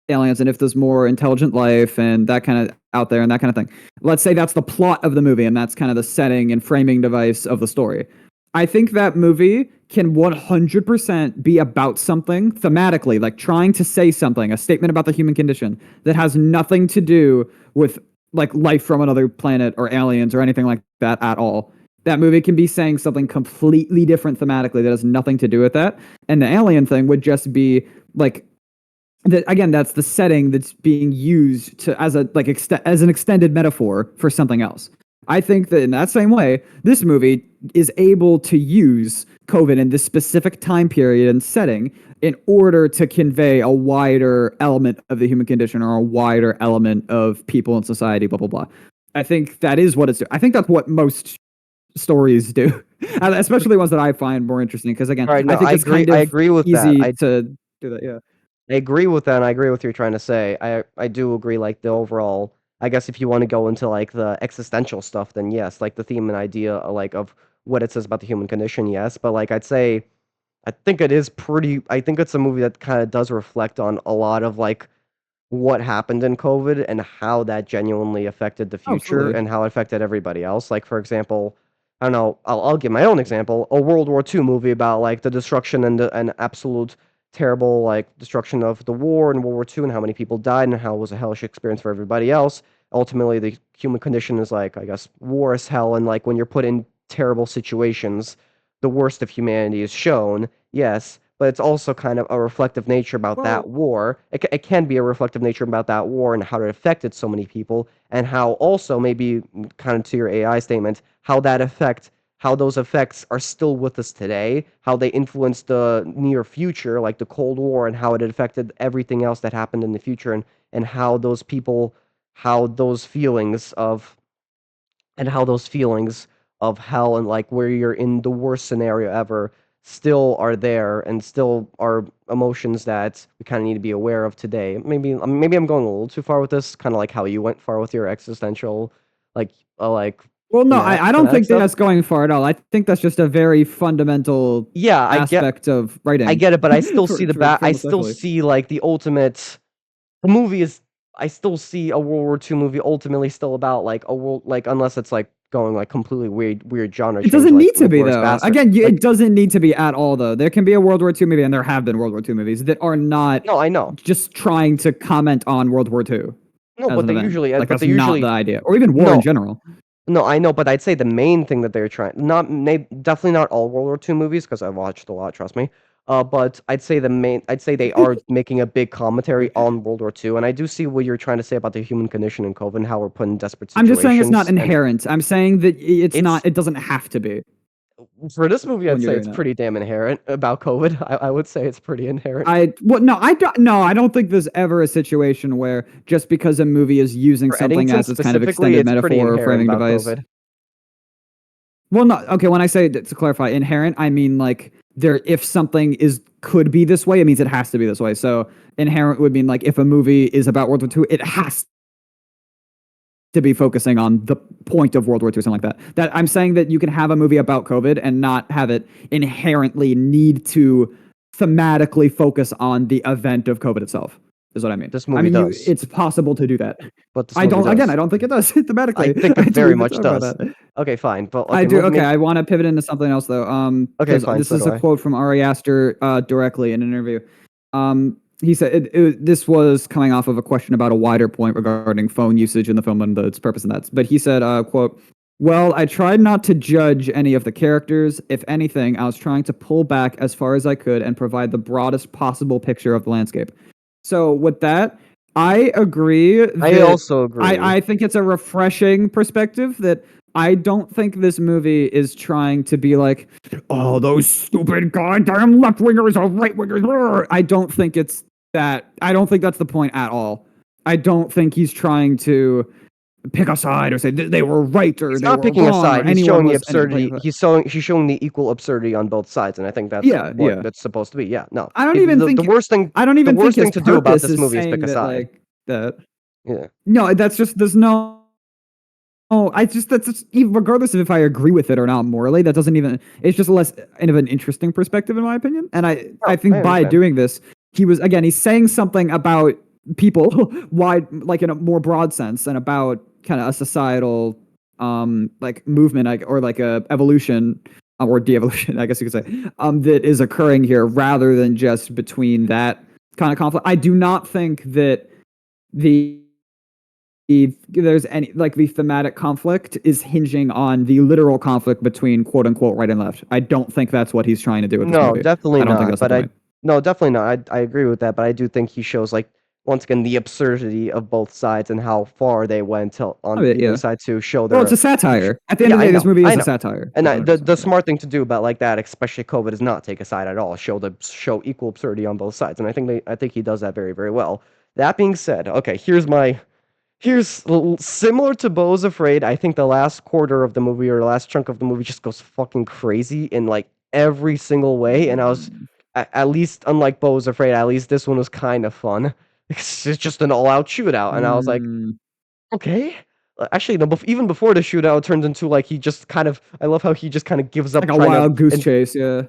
aliens and if there's more intelligent life and that kind of out there and that kind of thing. Let's say that's the plot of the movie and that's kind of the setting and framing device of the story. I think that movie can 100% be about something thematically, like trying to say something, a statement about the human condition that has nothing to do with like life from another planet or aliens or anything like that at all. That movie can be saying something completely different thematically that has nothing to do with that. And the alien thing would just be like that again, that's the setting that's being used to as a like as an extended metaphor for something else. I think that in that same way, this movie is able to use COVID in this specific time period and setting in order to convey a wider element of the human condition or a wider element of people in society, blah blah blah. I think that is what it's doing. I think that's what most stories do, especially ones that I find more interesting. Because again, All right, I no, think it's kind I of agree with that. easy to do that. Yeah, I agree with that, and I agree with what you're trying to say. I do agree, like, the overall I guess if you wanna go into, like, the existential stuff, then yes, like, the theme and idea, like, of what it says about the human condition, yes, but, like, I'd say I think it's a movie that kinda does reflect on a lot of, like, what happened in COVID and how that genuinely affected the future absolutely. and how it affected everybody else. Like, for example, I don't know, I'll give my own example, a World War II movie about like the destruction and absolute terrible like destruction of the war in World War II and how many people died and how it was a hellish experience for everybody else. Ultimately, the human condition is like, I guess, war is hell, and like when you're put in terrible situations, the worst of humanity is shown, yes, but it's also kind of a reflective nature about that Well, war. It can be a reflective nature about that war and how it affected so many people, and how also maybe kind of to your AI statement, how those effects are still with us today, how they influence the near future, like the Cold War, and how it affected everything else that happened in the future, and how those people, how those feelings of how those feelings of hell and like where you're in the worst scenario ever still are there and still are emotions that we kind of need to be aware of today. Maybe I'm going a little too far with this, kind of like how you went far with your existential, like like well, no, I don't thematic think that stuff. that's going far at all. I think that's just a very fundamental Yeah, aspect of I writing get it, but I still see I still especially. see like the ultimate. The movie is I still see a World War II movie ultimately still about like a world like unless it's like going like completely weird genre It change doesn't like need to be Inglourious though. Bastard. Again, Like it doesn't need to be at all though. There can be a World War II movie, and there have been World War II movies that are not no, I know. just trying to comment on World War II No, as but an event. Like but that's they not the usually idea, or even war in no, general. no, I know, but I'd say the main thing that they're trying not definitely not all World War II movies because I've watched a lot, trust me. But I'd say they are making a big commentary on World War II, and I do see what you're trying to say about the human condition in COVID and how we're put in desperate I'm just saying it's not situations. And inherent. I'm saying that it's it's not. It doesn't have to be for this movie, I'd when you're say doing it's that. pretty damn inherent about COVID. I would say it's pretty inherent. I don't think there's ever a situation where just because a movie is using For something Eddington as its kind of specifically, extended it's pretty metaphor or inherent framing about device. COVID. Well, no, okay. When I say to clarify, inherent, I mean like there. If something could be this way, it means it has to be this way. So inherent would mean like if a movie is about World War II, it has to be focusing on the point of World War II, something like that. That I'm saying that you can have a movie about COVID and not have it inherently need to thematically focus on the event of COVID itself. Is what I mean. This I movie mean, does, it's possible to do that. but this I movie don't. Again, I does. don't think it does I thematically. think I it didn't very even much talk about does. that. Okay, fine, but I okay, do. Okay, I want to pivot into something else though. okay, Because fine. this So is do a I. quote from Ari Aster directly in an interview. He said this was coming off of a question about a wider point regarding phone usage in the film and its purpose and that. But he said, "quote." Well, I tried not to judge any of the characters. If anything, I was trying to pull back as far as I could and provide the broadest possible picture of the landscape. So, with that, I agree I that also agree. I think it's a refreshing perspective that I don't think this movie is trying to be like, oh, those stupid goddamn left wingers or right wingers. I don't think it's that. I don't think that's the point at all. I don't think he's trying to pick a side or say they were right or He's they not were picking a wrong or side. He's anyone showing the was any. absurdity. He's showing the equal absurdity on both sides, and I think that's Yeah, what yeah. it's supposed to be. Yeah, no. I don't even The think worst thing, I don't the even think worst his thing to do about purpose this is movie is pick saying a that side. like that. Yeah. No, that's just there's no. Oh, that's just, regardless of if I agree with it or not morally, that doesn't even. It's just less of an interesting perspective in my opinion. And I No, I think by understand. doing this, he's saying something about people wide, like in a more broad sense, and about kind of a societal like movement, like or like a evolution or de-evolution, I guess you could say, that is occurring here, rather than just between that kind of conflict. I do not think that the there's any like the thematic conflict is hinging on the literal conflict between quote unquote right and left. I don't think that's what he's trying to do with this No, movie. definitely I don't think not. that's the But I point. no, definitely not. I agree with that, but I do think he shows like once again the absurdity of both sides and how far they went I on mean, either yeah. side to show Well, it's their. a satire. At the end Yeah, of the I day, this know, movie I is a know. satire. And the 100%. the Yeah. smart thing to do about like that, especially COVID, is not take a side at all. Show equal absurdity on both sides, and I think he does that very very well. That being said, okay, similar to Bo's Afraid. I think the last quarter of the movie or the last chunk of the movie just goes fucking crazy in like every single way, and I was Mm. at least unlike Bo's Afraid, at least this one was kind of fun. It's just an all-out shootout, and I was like, Mm. okay. Actually, no, even before the shootout, it turns into like he just kind of. I love how he just kind of gives It's up like a trying to, wild goose and chase. Yeah.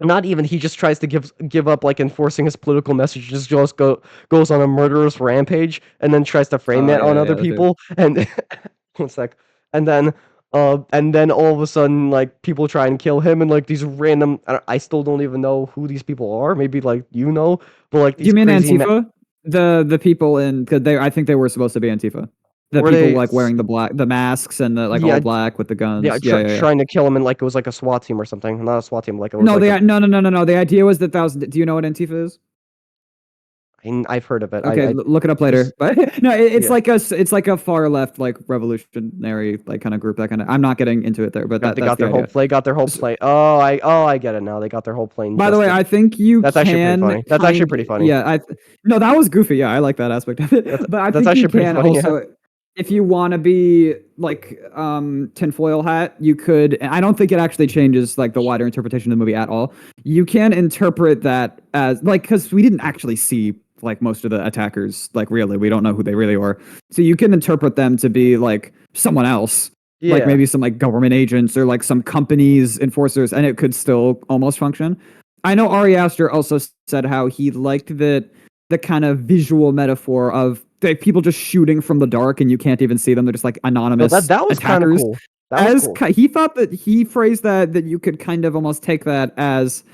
not even he just tries to give up like enforcing his political message. Just goes on a murderous rampage and then tries to frame Oh that on yeah, other yeah, that too. people. And one sec, and then all of a sudden like people try and kill him and like these random. I still don't even know who these people are. Maybe like you know, but like Do you these mean crazy. Antifa? The people in because they I think they were supposed to be Antifa. The Were people they? like wearing the masks and the like all Yeah, black with the yeah, guns. Yeah, yeah, yeah. trying to kill him and like it was like a SWAT team or something. Not a SWAT team, like it was No, like a. no. The idea was that was. Do you know what Antifa is? I've heard of it. Okay, I look it up later. just But no, yeah. it's like a far left like revolutionary like kind of group that kind of. I'm not getting into it there, but They that's got the their whole idea. play. Got their whole S play. I get it now. They got their whole plane By the just way, to. I think you That's actually pretty can funny. That's actually pretty funny. yeah, no, that was goofy. Yeah, I like that aspect of it. But I That's think you actually pretty can funny. Yeah. also, if you want to be like tinfoil hat, you could. And I don't think it actually changes like the wider interpretation of the movie at all. You can interpret that as like because we didn't actually see like most of the attackers like really we don't know who they really are, so you can interpret them to be like someone else, like Yeah. maybe some like government agents or like some companies enforcers, and it could still almost function. I know Ari Aster also said how he liked the kind of visual metaphor of people just shooting from the dark and you can't even see them. They're just like No, anonymous that was kind of attackers. cool. That was cool. He thought that he phrased that you could kind of almost take that as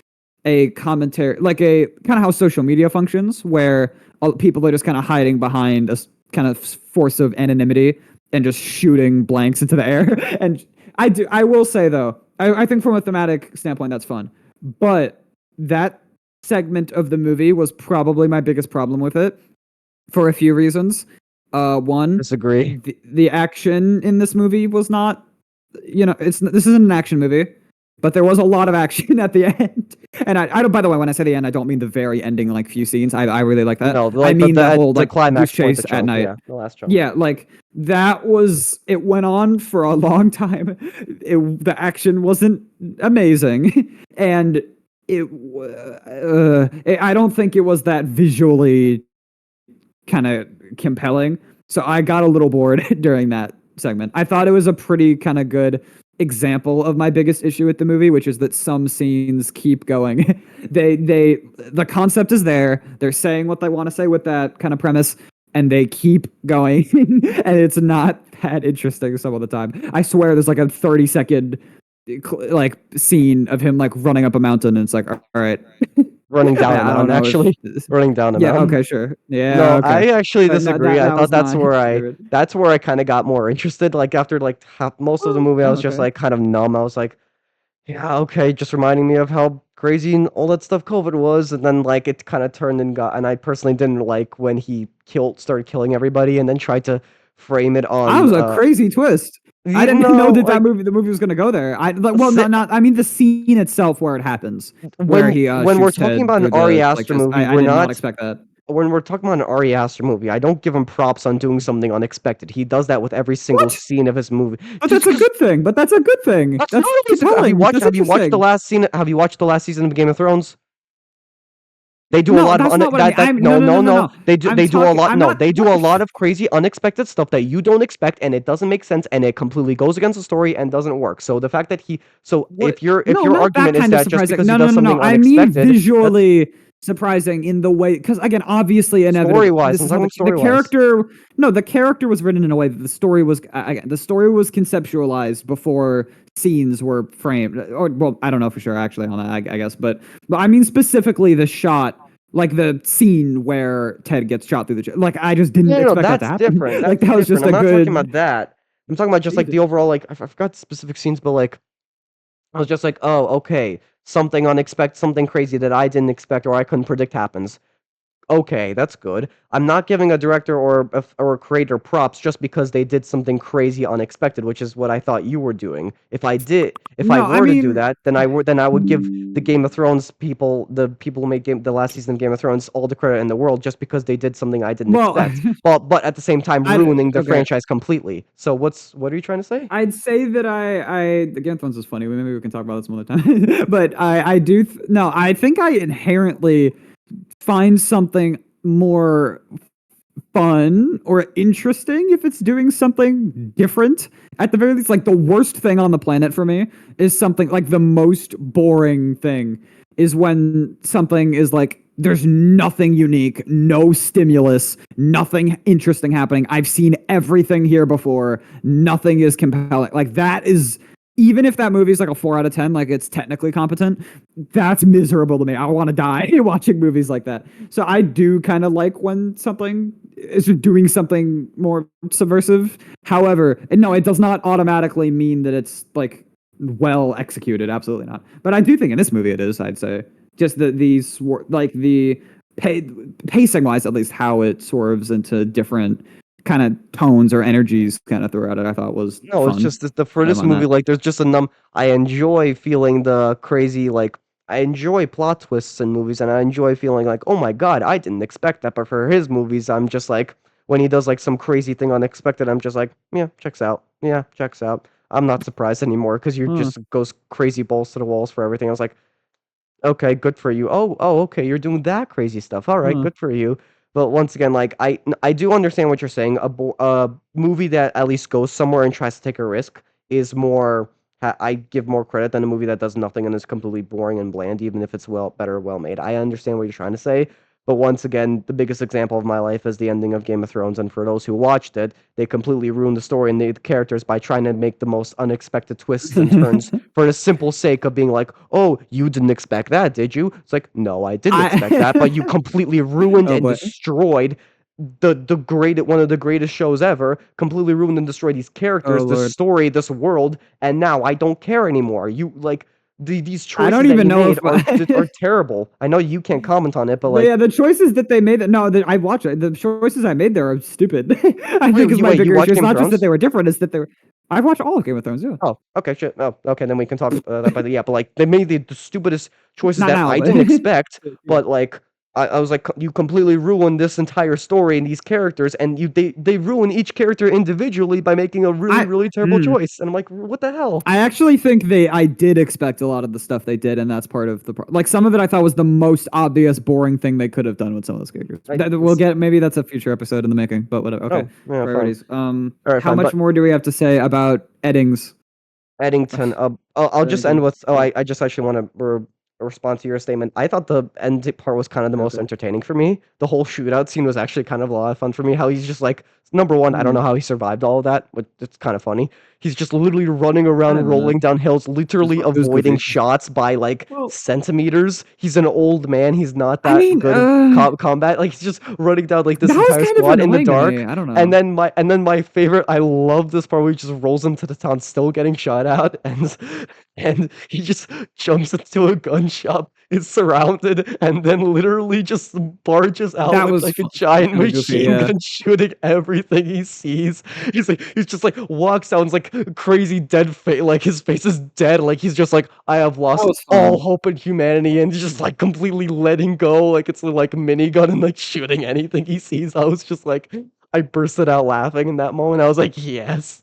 a commentary, like a kind of how social media functions, where people are just kind of hiding behind a kind of force of anonymity and just shooting blanks into the air. And I will say though, I think from a thematic standpoint, that's fun. But that segment of the movie was probably my biggest problem with it for a few reasons. One, Disagree. the action in this movie was not, this isn't an action movie, but there was a lot of action at the end. And I don't. By the way, when I say the end, I don't mean the very ending, like few scenes. I really like that. No, I like mean the whole the like goose climax point, the chase at chunk, night. yeah, the last chunk. Yeah, like that was. It went on for a long time. The action wasn't amazing, and I don't think it was that visually kind of compelling. So I got a little bored during that segment. I thought it was a pretty kind of good example of my biggest issue with the movie, which is that some scenes keep going. The concept is there. They're saying what they want to say with that kind of premise, and they keep going, and it's not that interesting some of the time. I swear, there's like a 30-second like scene of him like running up a mountain, and it's like, all right, Running down a I don't mountain, know if. actually. Running down a Yeah. mountain. Okay. Sure. Yeah. No, Okay. I actually But no, disagree. I that thought was not his favorite. that's where I kind of got more interested. Like after like half, most of the Oh, movie, I oh, was just okay. like kind of numb. I was like, yeah, okay, just reminding me of how crazy and all that stuff COVID was, and then like it kind of turned and got. And I personally didn't like when he started killing everybody, and then tried to frame it That on. was a crazy twist. I You didn't know know, that like the movie was gonna go there. I like, well, si- not. I mean, the scene itself where it happens, where he when we're shoots talking Ted about an through Ari the like. Aster Just movie, I we're did not not expect that. when we're talking about an Ari Aster movie, I don't give him props on doing something unexpected. He does that with every single What? scene of his movie. But Just that's a because good thing. But that's a good thing. that's not That's always a good. compelling. That's Have you watched the interesting. last scene? Have you watched the last season of Game of Thrones? They do a No, lot of that's not what I mean. that I'm no no, no no, no no. I'm they do a talking. lot I'm no not. they do What? a lot of crazy unexpected stuff that you don't expect, and it doesn't make sense, and it completely goes against the story and doesn't work. So the fact that What? if No, your not that argument is kind of that just surprising. because he No, no, does no, no. something I mean unexpected, that's visually surprising in the way, because again, obviously, story inevitably, wise. this I'm is how talking the story wise. character. No, the character was written in a way that the story was again, the story was conceptualized before scenes were framed. Or well, I don't know for sure actually on that. I guess, but I mean specifically the shot. Like the scene where Ted gets shot through the like, I just didn't No, no, expect that to that's happen. different. Like That's that was different. just I'm a not talking good. about that. I'm talking about just like the overall like I forgot specific scenes, but like I was just like, oh, okay, something unexpected, something crazy that I didn't expect or I couldn't predict happens. Okay, that's good. I'm not giving a director or a creator props just because they did something crazy unexpected, which is what I thought you were doing. If I No, I were to do mean. that, then I would give the Game of Thrones people, the people who made the last season of Game of Thrones, all the credit in the world just because they did something I didn't Well, expect. But at the same time, I ruining the okay. franchise completely. So what are you trying to say? I'd say that the Game of Thrones is funny. Maybe we can talk about it some other time. But I do no. I think I inherently find something more fun or interesting if it's doing something different. At the very least, like the worst thing on the planet for me is something like the most boring thing is when something is like there's nothing unique, no stimulus, nothing interesting happening. I've seen everything here before. Nothing is compelling. Like that is even if that movie is like a 4 out of 10, like it's technically competent, that's miserable to me. I want to die watching movies like that. So I do kind of like when something is doing something more subversive. However, no, it does not automatically mean that it's like well executed. Absolutely not. But I do think in this movie it is. I'd say just these like the pacing wise, at least how it swerves into different kind of tones or energies kind of throughout it. I thought was No, it's fun. just the for I don't this mind movie, that. like there's just a I enjoy feeling the crazy like I enjoy plot twists in movies and I enjoy feeling like, oh my god, I didn't expect that. But for his movies, I'm just like when he does like some crazy thing unexpected, I'm just like, yeah, checks out. Yeah, checks out. I'm not surprised anymore because you Huh, just goes crazy balls to the walls for everything. I was like, okay, good for you. Okay, you're doing that crazy stuff. All right, huh. good for you. But once again, like I do understand what you're saying. A movie that at least goes somewhere and tries to take a risk is more. I give more credit than a movie that does nothing and is completely boring and bland, even if it's well made. I understand what you're trying to say, but once again, the biggest example of my life is the ending of Game of Thrones. And for those who watched it, they completely ruined the story and the characters by trying to make the most unexpected twists and turns for the simple sake of being like, "Oh, you didn't expect that, did you?" It's like, "No, I didn't expect that," but you I completely ruined oh and boy. destroyed the great one of the greatest shows ever. Completely ruined and destroyed these Oh characters, this lord. story, this world, and now I don't care anymore. You like these I choices don't that he even know made if are terrible. I know you can't comment on it, but like, yeah, the choices that they made. No, I watch it. The choices I made there are stupid. I think is my wait, you bigger watch issue. It's Game of not just that Thrones? they were different; it's that they were. I watched all of Game of Thrones. Yeah, Oh, okay, shit. Oh, okay, then we can talk that. But yeah, but like they made the stupidest choices not that now, I but didn't expect. yeah. But like, I was like, you completely ruined this entire story and these characters, and they ruin each character individually by making a I. really terrible Mm. choice. And I'm like, what the hell? I actually think I did expect a lot of the stuff they did, and that's part of like some of it I thought was the most obvious, boring thing they could have done with some of those characters. We'll It's get, maybe that's a future episode in the making, but whatever. Okay, oh yeah, fine. priorities. All right, How fine. much But more do we have to say about Eddings? Eddington. I'll just end Eddington. with. Oh, Yeah. I just actually want to respond to your statement. I thought the end part was kind of the most Okay. entertaining for me. The whole shootout scene was actually kind of a lot of fun for me. How he's just like, number one, I don't Hmm. know how he survived all of that, but it's kind of funny. He's just literally running I around, don't know. rolling down hills, literally It was avoiding goofy. shots by like Well, centimeters. He's an old man. He's not I that mean, good of combat. Like he's just running down like that this was entire kind of squad in the annoying to me. dark. I don't And know. then my favorite, I love this part where he just rolls into the town, still getting shot at, and he just jumps into a gun shop, is surrounded, and then literally just barges out That with was like a giant kind of goofy. machine Yeah. gun, shooting everything he sees. He's just like walks out, like crazy dead face, like his face is dead, like he's just like, I have That lost was all fun. hope in humanity, and he's just like completely letting go, like it's like a minigun and like shooting anything he sees. I was just like, I bursted out laughing in that moment. I was like, yes.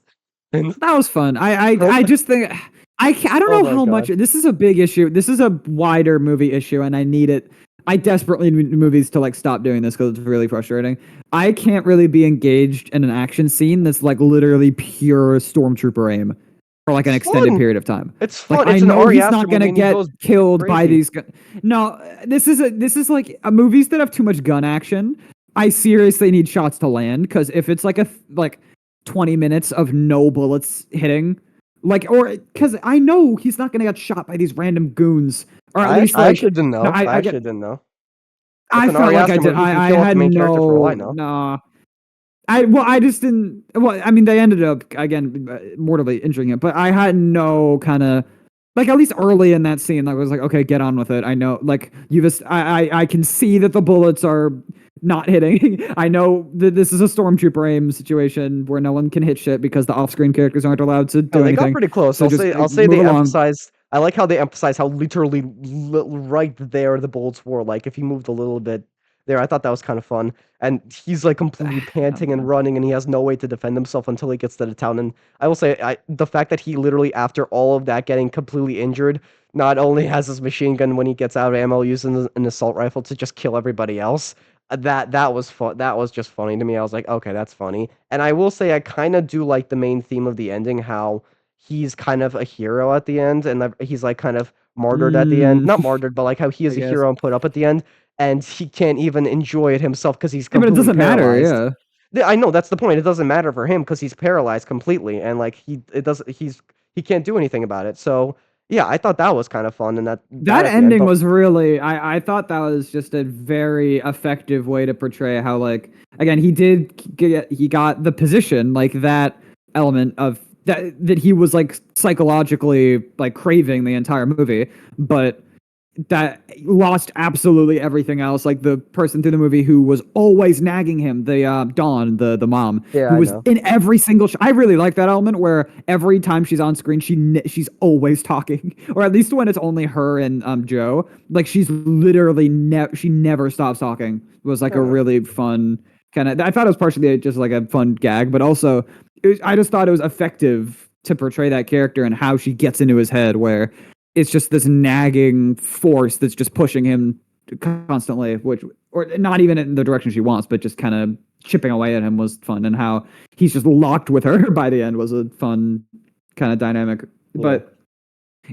And That was fun. from I just think I don't oh know my how much god. this is a big issue. This is a wider movie issue, and I need it. I desperately need movies to like stop doing this because it's really frustrating. I can't really be engaged in an action scene that's like literally pure stormtrooper aim for like an It's extended fun. period of time. It's Like fun. I It's an know Ari he's Aster not gonna movie and he get goes killed by crazy. these. No, this is like movies that have too much gun action. I seriously need shots to land because if it's like 20 minutes of no bullets hitting, like, or because I know he's not gonna get shot by these random goons, or at least I like actually didn't no, know. I I actually get. didn't know. It's I an felt Ari like I Aster did. movie. He can I kill off the had main character for all I no know. nah. I just didn't. Well, I mean, they ended up again mortally injuring him, but I had no kind of like at least early in that scene, I was like, okay, get on with it. I know, like you just, I can see that the bullets are not hitting. I know that this is a stormtrooper aim situation where no one can hit shit because the off-screen characters aren't allowed to Yeah, do they got anything. pretty close. So just I'll say move they along. emphasized. I like how they emphasize how literally right there the bullets were. Like if he moved a little bit there, I thought that was kind of fun. And he's like completely I don't panting and know. running, and he has no way to defend himself until he gets to the town. And I will say, the fact that he literally after all of that getting completely injured, not only has his machine gun when he gets out of ammo, using an assault rifle to just kill everybody else. That was fun. That was just funny to me. I was like, okay, that's funny. And I will say, I kind of do like the main theme of the ending, how he's kind of a hero at the end, and he's like kind of martyred at the end. Mm, Not martyred, but like how he I is a guess. hero and put up at the end, and he can't even enjoy it himself because he's Yeah, but it completely doesn't matter. paralyzed. Yeah. I know that's the point. It doesn't matter for him because he's paralyzed completely, and like he can't do anything about it. So yeah, I thought that was kind of fun, and that That at the end. ending But was really I thought that was just a very effective way to portray how like again he got the position like that element of that he was like psychologically like craving the entire movie, but that lost absolutely everything else. Like the person through the movie who was always nagging him, the Dawn, the mom, yeah, who I was know. in every single. I really like that element where every time she's on screen, she's always talking, or at least when it's only her and Joe. Like she's literally she never stops talking. It was like a Yeah, really fun kind of. I thought it was partially just like a fun gag, but also I just thought it was effective to portray that character and how she gets into his head where it's just this nagging force that's just pushing him constantly, which or not even in the direction she wants, but just kind of chipping away at him was fun, and how he's just locked with her by the end was a fun kind of dynamic. yeah. But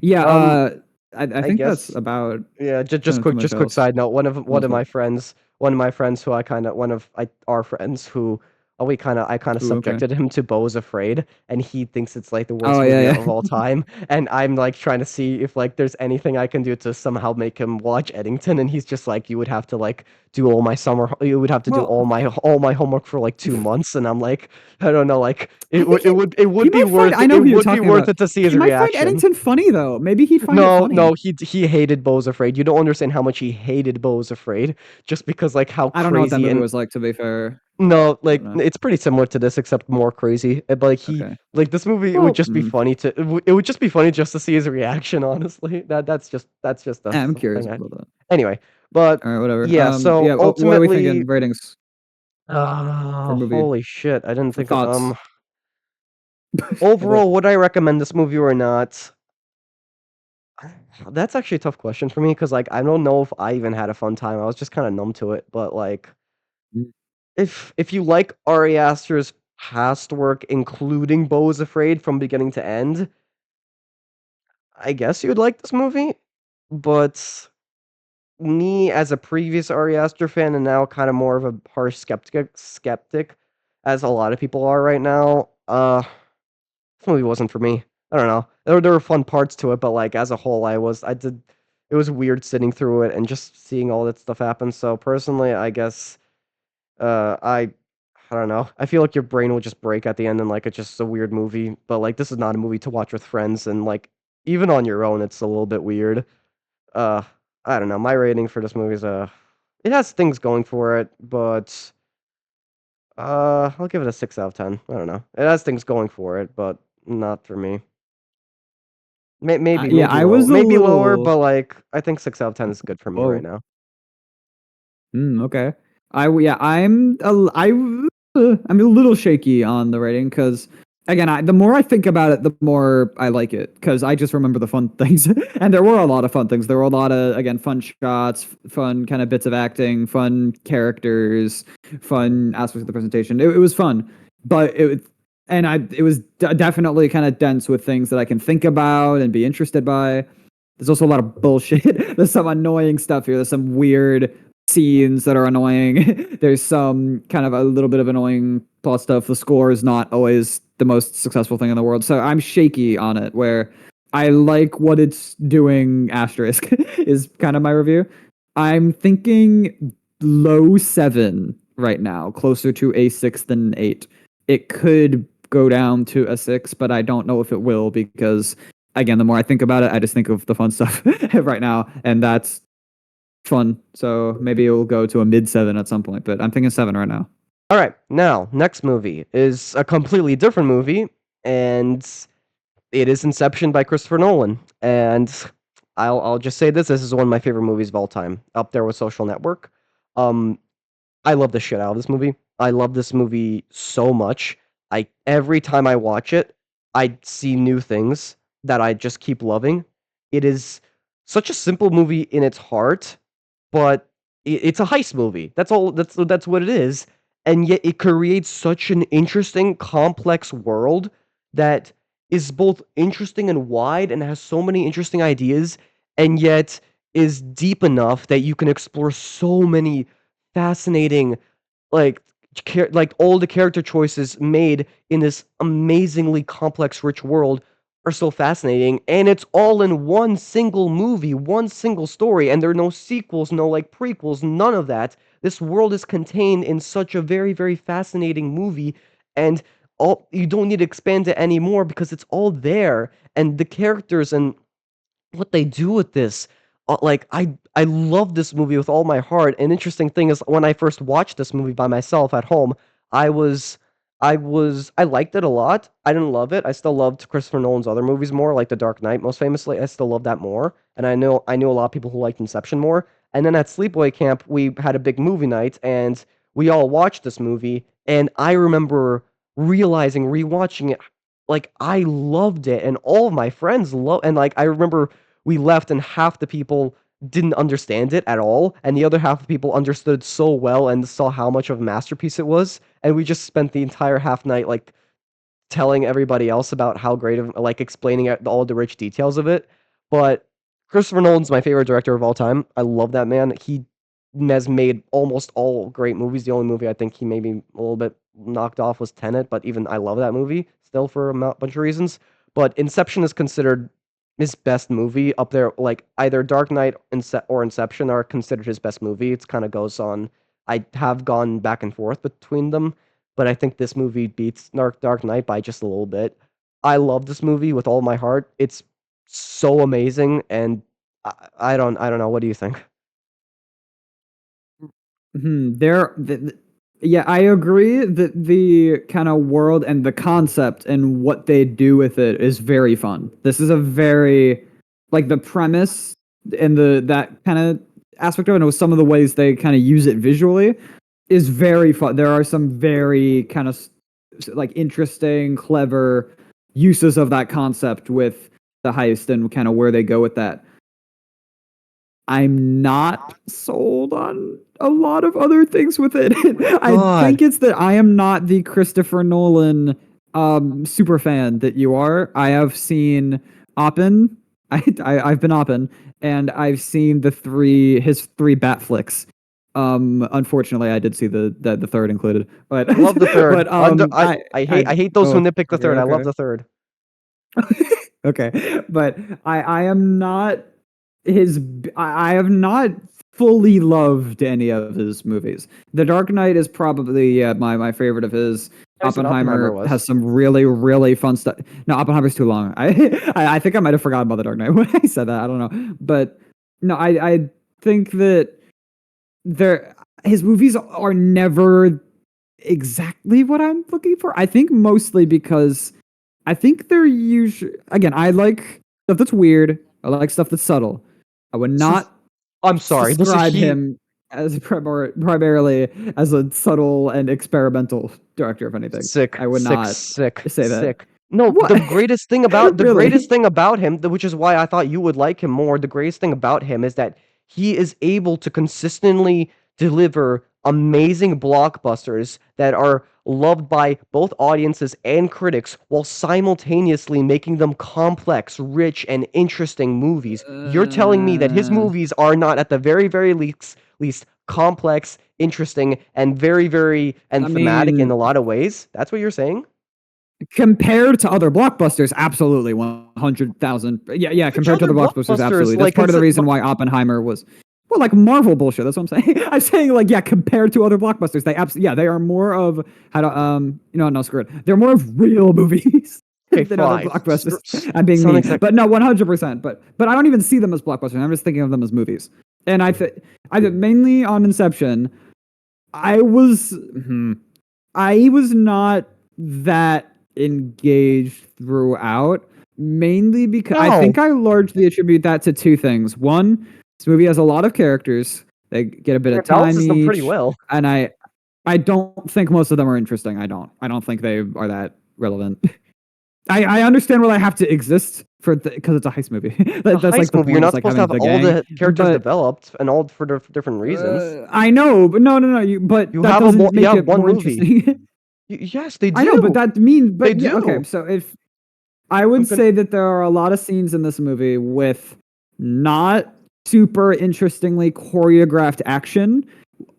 yeah, Um, I I think that's guess about yeah, too much just quick else. side note. Else, but One of my friends who I kind of our friends who I kind of Ooh, okay. subjected him to Beau is Afraid, and he thinks it's like the Oh worst yeah, movie yeah. of all time. And I'm like trying to see if like there's anything I can do to somehow make him watch Eddington, and he's just like, you would have to like do all my you would have to do Well, all my homework for like 2 months, and I'm like, I don't know, like I think it he would be might find. worth I know it who you're would be talking worth about. it to see his He might find reaction. Eddington funny though. Maybe he'd find it No, funny. no, he hated Beau's Afraid. You don't understand how much he hated Beau's Afraid, just because like how I don't know what that crazy movie and was like. To be fair, no, I don't like know. it's pretty similar to this except more crazy. But like he Okay. like this movie, it would Well, just be funny to it would just be funny just to see his reaction. Honestly, that's just a I'm curious thing. about that. Anyway, but All right, whatever. yeah. So Yeah. Oh, what are we ultimately, thinking? Ratings for movie holy shit! I didn't for think of thoughts. Oh boy. overall. Would I recommend this movie or not? That's actually a tough question for me because like I don't know if I even had a fun time. I was just kind of numb to it. But like Mm, if you like Ari Aster's past work, including Beau is Afraid from beginning to end, I guess you'd like this movie. But me as a previous Ari Aster fan and now kind of more of a harsh skeptic, as a lot of people are right now, this movie wasn't for me. I don't know. There were fun parts to it, but like as a whole, I did. It was weird sitting through it and just seeing all that stuff happen. So personally, I guess uh, I I don't know. I feel like your brain will just break at the end and like it's just a weird movie. But like this is not a movie to watch with friends and like even on your own, it's a little bit weird. Uh, I don't know. My rating for this movie is it has things going for it, but I'll give it a 6 out of 10. I don't know. It has things going for it, but not for me. Yeah, I was a Maybe lower, little. but like I think 6 out of 10 is good for me right Whoa. now. Okay. Yeah, I'm a little shaky on the rating because again, the more I think about it, the more I like it because I just remember the fun things, and there were a lot of fun things. There were a lot of again fun shots, fun kind of bits of acting, fun characters, fun aspects of the presentation. It was fun, but it was definitely kind of dense with things that I can think about and be interested by. There's also a lot of bullshit. There's some annoying stuff here. There's some weird scenes that are annoying. There's some kind of a little bit of annoying plot stuff. The score is not always the most successful thing in the world. So I'm shaky on it where I like what it's doing asterisk is kind of my review. I'm thinking low 7 right now, closer to a 6 than an 8. It could go down to a 6, but I don't know if it will because again, the more I think about it, I just think of the fun stuff right now, and that's fun. So maybe it will go to a mid 7 at some point, but I'm thinking 7 right now. All right, now next movie is a completely different movie, and it is Inception by Christopher Nolan. And I'll just say this is one of my favorite movies of all time, up there with Social Network. Um, I love the shit out of this movie. I love this movie so much. I every time I watch it, I see new things that I just keep loving. It is such a simple movie in its heart, but it's a heist movie. That's all. That's what it is. And yet it creates such an interesting, complex world that is both interesting and wide, and has so many interesting ideas, and yet is deep enough that you can explore so many fascinating like like all the character choices made in this amazingly complex rich world are so fascinating, and it's all in one single movie, one single story, and there are no sequels, no like prequels, none of that. This world is contained in such a very fascinating movie, and all you don't need to expand it anymore because it's all there, and the characters and what they do with this, like I love this movie with all my heart. An interesting thing is when I first watched this movie by myself at home, I was I liked it a lot. I didn't love it. I still loved Christopher Nolan's other movies more, like The Dark Knight, most famously. I still love that more. And I knew a lot of people who liked Inception more. And then at Sleepaway Camp, we had a big movie night and we all watched this movie. And I remember realizing, rewatching it, like I loved it, and all of my friends love. And like I remember we left and half the people didn't understand it at all, and the other half of the people understood so well and saw how much of a masterpiece it was, and we just spent the entire half night like telling everybody else about how great of like explaining all the rich details of it. But Christopher Nolan's my favorite director of all time. I love that man. He has made almost all great movies. The only movie I think he maybe a little bit knocked off was Tenet, but even I love that movie still for a bunch of reasons. But Inception is considered his best movie up there. Like either Dark Knight or Inception are considered his best movie. It's kind of goes on. I have gone back and forth between them, but I think this movie beats Dark Knight by just a little bit. I love this movie with all my heart. It's so amazing, and I don't know. What do you think? There, yeah, I agree that the kind of world and the concept and what they do with it is very fun. This is a very, like the premise and that kind of aspect of it, and some of the ways they kind of use it visually is very fun. There are some very kind of like interesting, clever uses of that concept with the heist and kind of where they go with that. I'm not sold on a lot of other things with it. I think God. it's that I am not the Christopher Nolan super fan that you are. I have seen Oppen. I've been Oppen, and I've seen his three Bat flicks. Unfortunately, I did see the third included, but Love the third. but I hate those who oh, nitpick the okay, third. I love okay. the third. Okay, but I am not his. I have not fully loved any of his movies. The Dark Knight is probably my favorite of his. I said Oppenheimer Oppenheimer has was. some really fun stuff. No, Oppenheimer's too long. I think I might have forgotten about the Dark Knight when I said that. I don't know, but no, I think that his movies are never exactly what I'm looking for. I think mostly because I think they're usually, again, I like stuff that's weird. I like stuff that's subtle. I would This is. not I'm sorry. This is describe he. him as primarily as a subtle and experimental director, if anything. Sick, I would sick, not sick, say that. sick. No, What? the greatest Really? thing about him, which is why I thought you would like him more. The greatest thing about him is that he is able to consistently deliver amazing blockbusters that are loved by both audiences and critics while simultaneously making them complex, rich, and interesting movies. You're telling me that his Uh, movies are not at the very least complex, interesting, and very I thematic in a mean, lot of ways. That's what you're saying? compared to other blockbusters, absolutely 100,000. Yeah, Which compared to other other blockbusters, blockbusters absolutely. That's like part of the reason why Oppenheimer was well, like Marvel bullshit. That's what I'm saying. I'm saying like yeah, compared to other blockbusters, they absolutely they are more of how to no screw it. They're more of real movies okay, than other fine. blockbusters. I'm being Something mean, but no, 100%. But I don't even see them as blockbusters. I'm just thinking of them as movies. And I think mainly on Inception, I was I was not that engaged throughout, mainly because I No, think I largely attribute that to two things. One, this movie has a lot of characters. They get a bit it of time balances them pretty each, well. and I don't think most of them are interesting. I don't think they are that relevant. I understand why they have to exist for because it's a heist movie. A That's like heist the movie, you're point. It's not like supposed to having have the all gang, the characters but developed and all for different reasons. I know, but no. But You that have doesn't you make have it one more movie. interesting. Yes, they I know, but do. that means, They but yeah, okay. do. So if I would I'm con- say that there are a lot of scenes in this movie with not super interestingly choreographed action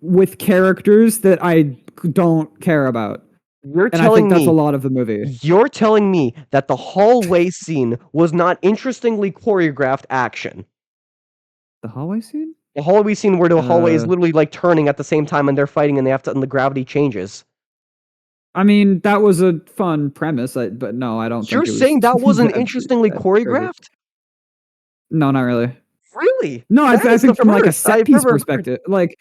with characters that I don't care about. you're And I think telling that's a me lot of the movie. you're telling me that the hallway scene was not interestingly choreographed action. The hallway scene? The hallway scene where the hallway is Uh, literally like turning at the same time and they're fighting and they have to and the gravity changes. I mean, that was a fun premise, but no, I don't You're think it was saying that wasn't that, interestingly that crazy. choreographed? No, not really. Really? No, That I is the think from like a first set I've piece ever heard. perspective, like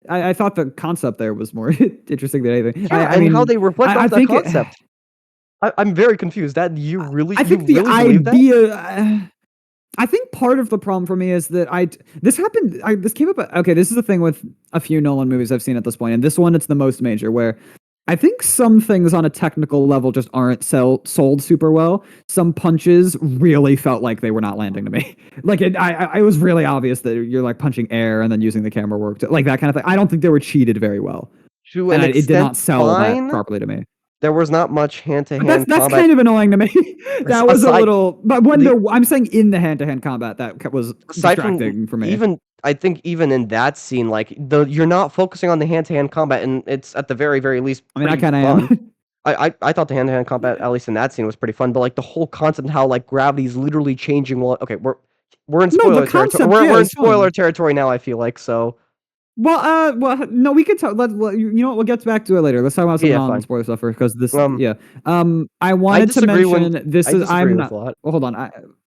I thought the concept there was more interesting than anything. Yeah, I and how mean, they reflect I off that think concept. I'm very confused. That I you think the really believe that? idea. I think part of the problem for me is that this happened. This came up. Okay, this is the thing with a few Nolan movies I've seen at this point, and this one it's the most major. Where I think some things on a technical level just aren't sold super well. Some punches really felt like they were not landing to me. Like it was really obvious that you're like punching air and then using the camera work to like that kind of thing. I don't think they were cheated very well, To and an it did extent, not sell that fine. properly to me. There was not much But hand-to-hand that's combat kind of annoying to me. That was a aside little. But when the I'm saying in the hand-to-hand combat, that was aside from distracting for me. even I think even in that scene, like you're not focusing on the hand-to-hand combat, and it's at the very, very least I mean, I pretty kind of fun. am. I thought the hand-to-hand combat, at least in that scene, was pretty fun. But like the whole concept, how like gravity's literally changing. Well, okay, we're in No, the spoiler territory. concept, We're yeah, in is spoiler fun. territory now. I feel like so. No, we could talk. You know what? We'll get back to it later. Let's talk about some Yeah, fine. non-spoiler stuff first, because this, Um, yeah. I I wanted to disagree when mention this I is. disagree I'm with not. a lot. Well, hold on.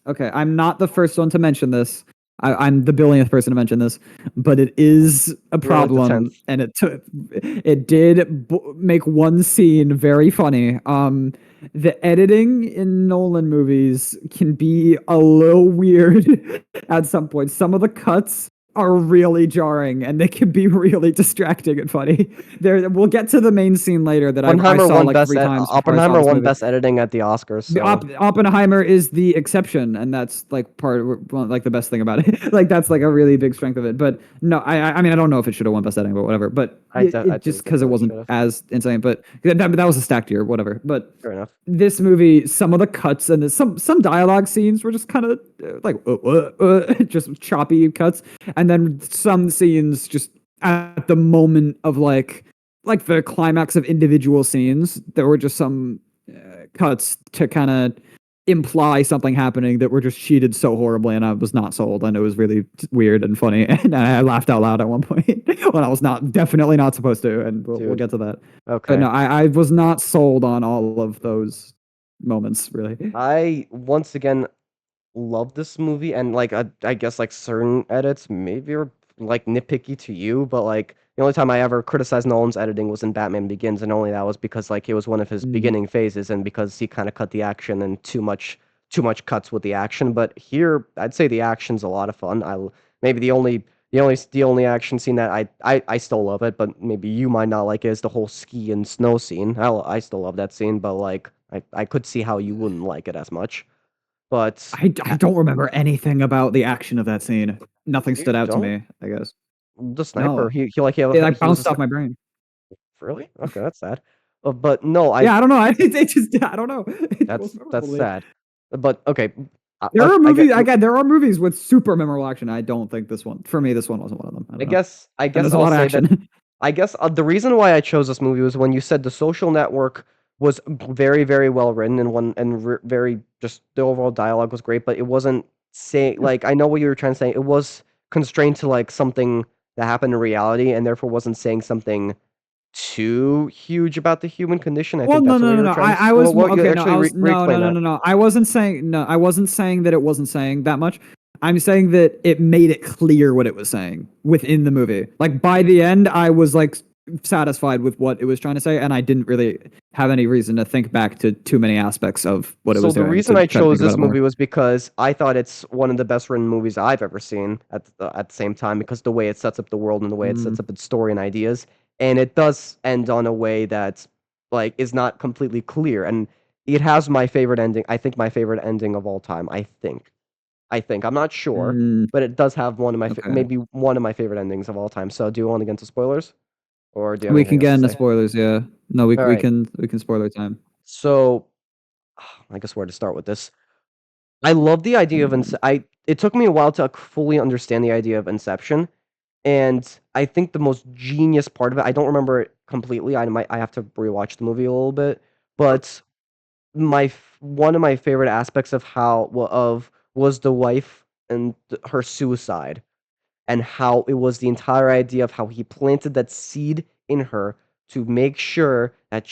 Okay, I'm not the first one to mention this. I'm the billionth person to mention this, but it is a You're like the problem, 10th. and it did make one scene very funny. The editing in Nolan movies can be a little weird at some point. Some of the cuts are really jarring, and they can be really distracting and funny. We'll get to the main scene later that I Oppenheimer saw won like best. 3 times before I saw Oppenheimer this won movie. best editing at the Oscars. So Oppenheimer is the exception, and that's like like the best thing about it. Like that's like a really big strength of it. But no, I mean I don't know if it should have won best editing, but whatever. But I it do just think because it that it wasn't should have. as insane. But that was a stacked year, whatever. But Fair enough. this movie, some of the cuts and some dialogue scenes were just kind of like just choppy cuts, and then some scenes just at the moment of like the climax of individual scenes, there were just some cuts to kind of imply something happening that were just cheated so horribly, and I was not sold, and it was really weird and funny, and I laughed out loud at one point when I was definitely not supposed to, and we'll Dude. get to that. But no, Okay. I was not sold on all of those moments really. I once again love this movie, and like I guess like certain edits maybe are like nitpicky to you, but like the only time I ever criticized Nolan's editing was in Batman Begins, and only that was because like it was one of his Mm. beginning phases, and because he kind of cut the action and too much cuts with the action. But here, I'd say the action's a lot of fun. Maybe the only action scene that I still love it, but maybe you might not like it is the whole ski and snow scene. I still love that scene, but like I could see how you wouldn't like it as much. But I don't remember anything about the action of that scene. Nothing you stood out to don't? me, I guess. The sniper, No, he like it like he was a bounced sni off my brain. really? Okay, that's sad. But no, Yeah, I don't know. It just I don't know. It was that's memorable to me. sad. But okay, There are I get movies. Again, there are movies with super memorable action. I don't think this one. For me, this one wasn't one of them. I I don't know. guess I And guess there's a I'll lot of say that action. I guess the reason why I chose this movie was when you said The Social Network was very, very well written and very just the overall dialogue was great, but it wasn't saying like I know what you were trying to say. It was constrained to like something that happened in reality and therefore wasn't saying something too huge about the human condition. I Well, think no, that's what no, you no, were no. trying to. I Well, was what you okay. No, actually I was no, no, re-explain no, that. no, no. I wasn't saying no. I wasn't saying that it wasn't saying that much. I'm saying that it made it clear what it was saying within the movie. Like by the end, I was like satisfied with what it was trying to say, and I didn't really have any reason to think back to too many aspects of what it So was the doing reason to I try to chose think about this it more. movie was because I thought it's one of the best written movies I've ever seen at the same time because the way it sets up the world and the way it Mm. sets up its story and ideas, and it does end on a way that like is not completely clear, and it has my favorite ending. I think my favorite ending of all time. I think I'm not sure, Mm. but it does have one of Okay. maybe one of my favorite endings of all time. So do you want to get into spoilers, or do you have We anything can else get to into say? spoilers. Yeah. No, All right. we can spoiler time. So I guess where to start with this. I love the idea of Mm. it took me a while to fully understand the idea of Inception, and I think the most genius part of it, I don't remember it completely. I have to rewatch the movie a little bit, but one of my favorite aspects of was the wife and her suicide and how it was the entire idea of how he planted that seed in her to make sure that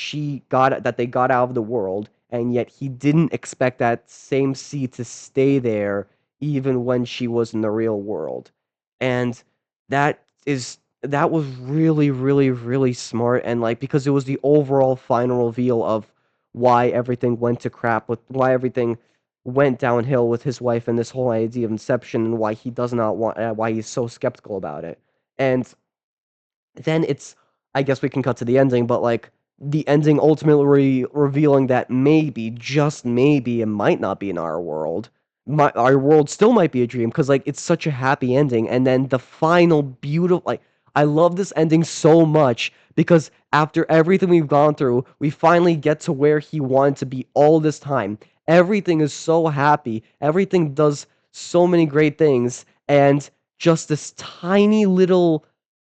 they got out of the world, and yet he didn't expect that same seed to stay there even when she was in the real world. And that was really, really, really smart, and like because it was the overall final reveal of why everything went to crap with why everything went downhill with his wife and this whole idea of Inception and why he does not want why he's so skeptical about it. And then it's I guess we can cut to the ending, but like the ending ultimately revealing that maybe, just maybe, it might not be in our world. Our world still might be a dream because like it's such a happy ending, and then the final beautiful like I love this ending so much because after everything we've gone through, we finally get to where he wanted to be all this time. Everything is so happy. Everything does so many great things, and just this tiny little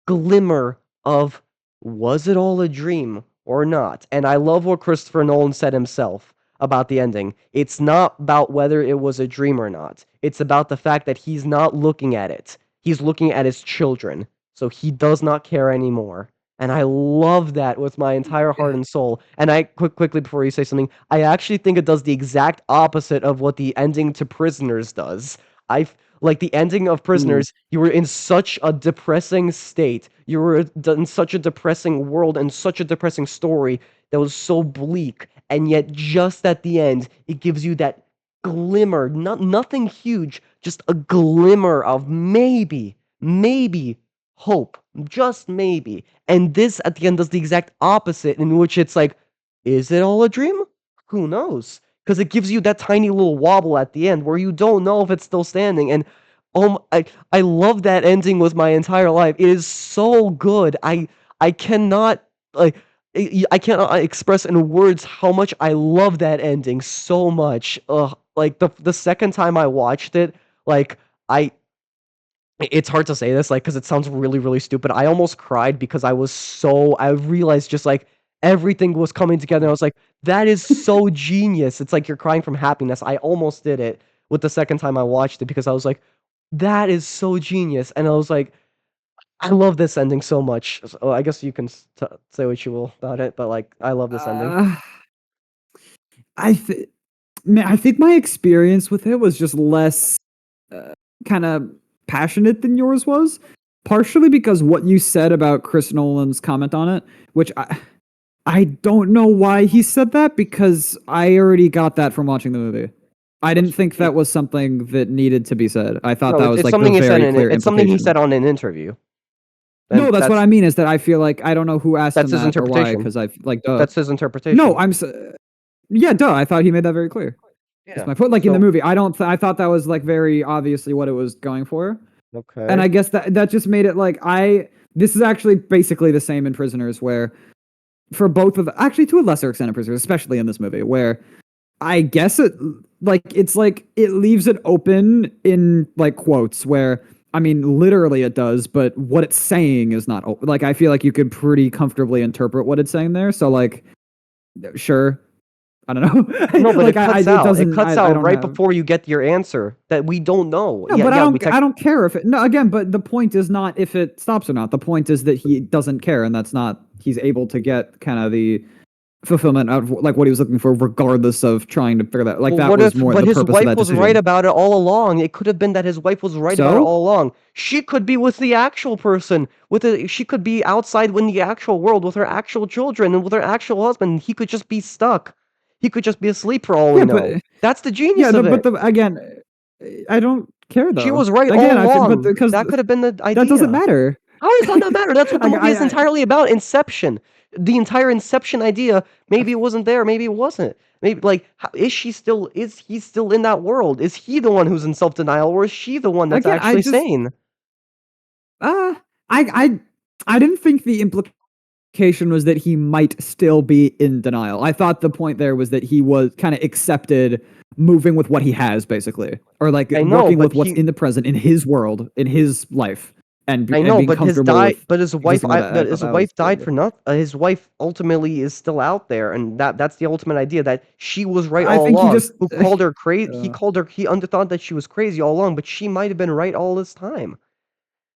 glimmer of, was it all a dream or not? And I love what Christopher Nolan said himself about the ending. It's not about whether it was a dream or not. It's about the fact that he's not looking at it. He's looking at his children. So he does not care anymore. And I love that with my entire heart and soul. And I quickly before you say something, I actually think it does the exact opposite of what the ending to Prisoners does. I like the ending of Ooh. Prisoners, you were in such a depressing state. You were in such a depressing world and such a depressing story that was so bleak. And yet, just at the end, it gives you that glimmer, nothing huge, just a glimmer of maybe hope, just maybe. And this at the end does the exact opposite, in which it's like, is it all a dream? Who knows? Because it gives you that tiny little wobble at the end where you don't know if it's still standing. And I love that ending with my entire life. It is so good. I cannot like I cannot express in words how much I love that ending so much. Like the second time I watched it, like I it's hard to say this, like, because it sounds really, really stupid. I almost cried because I realized just like everything was coming together. I was like, that is so genius. It's like you're crying from happiness. I almost did it with the second time I watched it because I was like, that is so genius. And I was like, I love this ending so much. So I guess you can say what you will about it, but like, I love this ending. Uh, I th- Man, I think my experience with it was just less kind of passionate than yours was. Partially because what you said about Chris Nolan's comment on it, which I don't know why he said that because I already got that from watching the movie. I didn't What you think that mean? was something that needed to be said. I thought No, that it's, was it's like the something he said very in clear it's something he implication. said on an interview, No, and that's what I mean is that I feel like I don't know who asked that's him his that or why interpretation. because I like duh. That's his No, interpretation. yeah, duh. I thought he made that very clear. That's Yeah. my point. Like in the So movie, I don't. I thought that was like very obviously what it was going for, and okay. I guess that just made it like I. This is actually basically the same in Prisoners, where for both of actually to a lesser extent in Prisoners, especially in this movie, where I guess it's like it leaves it open in like quotes where I mean literally it does, but what it's saying is not open. Like I feel like you could pretty comfortably interpret what it's saying there. So like sure, I don't No, know. but Like it cuts it out. It doesn't. cuts I out don't right have. before you get your answer that we don't know. No, Yeah, but yeah, we I don't care if it. No, again, but the point is not if it stops or not. The point is that he doesn't care, and that's not. He's able to get kind of the fulfillment of like what he was looking for, regardless of trying to figure that. Like Well, that what was if more but the his purpose of wife that was right decision. about it all along? It could have been that his wife was right about it So all along. She could be with the actual person. She could be outside in the actual world with her actual children and with her actual husband. He could just be stuck. He could just be asleep for all we yeah, know. That's the yeah, genius of but it. the again, I don't care She though. was right Again, all I feel, but along. because That could have been the that doesn't idea. matter. How does that not matter? That's what the movie is I entirely about. Inception. The entire Inception idea. Maybe it wasn't there. Maybe it wasn't. Maybe like is she still? Is he still in that world? Is he the one who's in self denial, or is she the one that's again, I actually just sane? uh, I didn't think the implication was that he might still be in denial. I thought the point there was that he was kind of accepted moving with what he has, basically, or like I know, working but with what's he. in the present, in his world, in his life, I and know, being but his comfortable die. with But his wife. existing with that. I But thought his that was wife died good. for nothing. His wife ultimately is still out there, and that's the ultimate idea that she was right I all think he along. just. Who called her crazy? He Uh, called her. He underthought that she was crazy all along, but she might have been right all this time.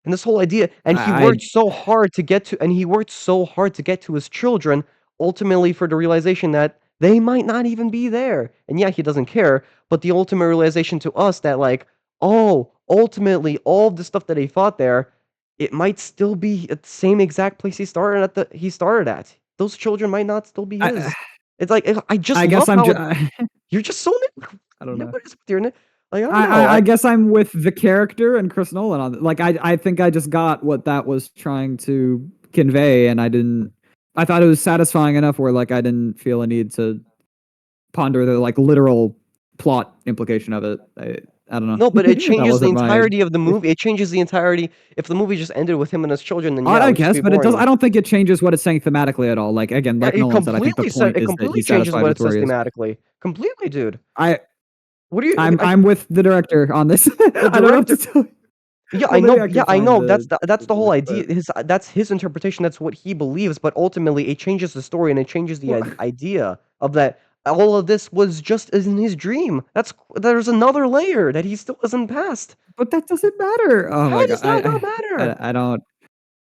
And this whole idea, and I he worked so hard to get to his children, ultimately for the realization that they might not even be there. And yeah, he doesn't care, but the ultimate realization to us that like, oh, ultimately all of the stuff that he fought there, it might still be at the same exact place he started at. Those children might not still be I his. It's like I just I love guess I'm how just. you're just so I don't know. nitpicky with your like I don't know. I guess I'm with the character and Chris Nolan on it. Like I think I just got what that was trying to convey, and I didn't. I thought it was satisfying enough where like I didn't feel a need to ponder the like literal plot implication of it. I don't know. No, but it That changes the wasn't my. entirety of the movie. It changes the entirety. If the movie just ended with him and his children, then yeah, it I would just guess, be but it does. boring. I don't think it changes what it's saying thematically at all. Like again, Yeah, like Nolan said, I think the point it is that completely he's changes satisfied what with it where says he is. thematically. Completely, dude. I What do you? I'm with the director on this. The I don't know what to director. tell you. Yeah, I Well, maybe know. I Yeah, can I find know. That's the the whole link, idea. but That's his interpretation. That's what he believes. But ultimately, it changes the story and it changes the well, idea of that. All of this was just as in his dream. There's another layer that he still hasn't passed. but that doesn't matter. Oh How my does god, that not matter? I don't.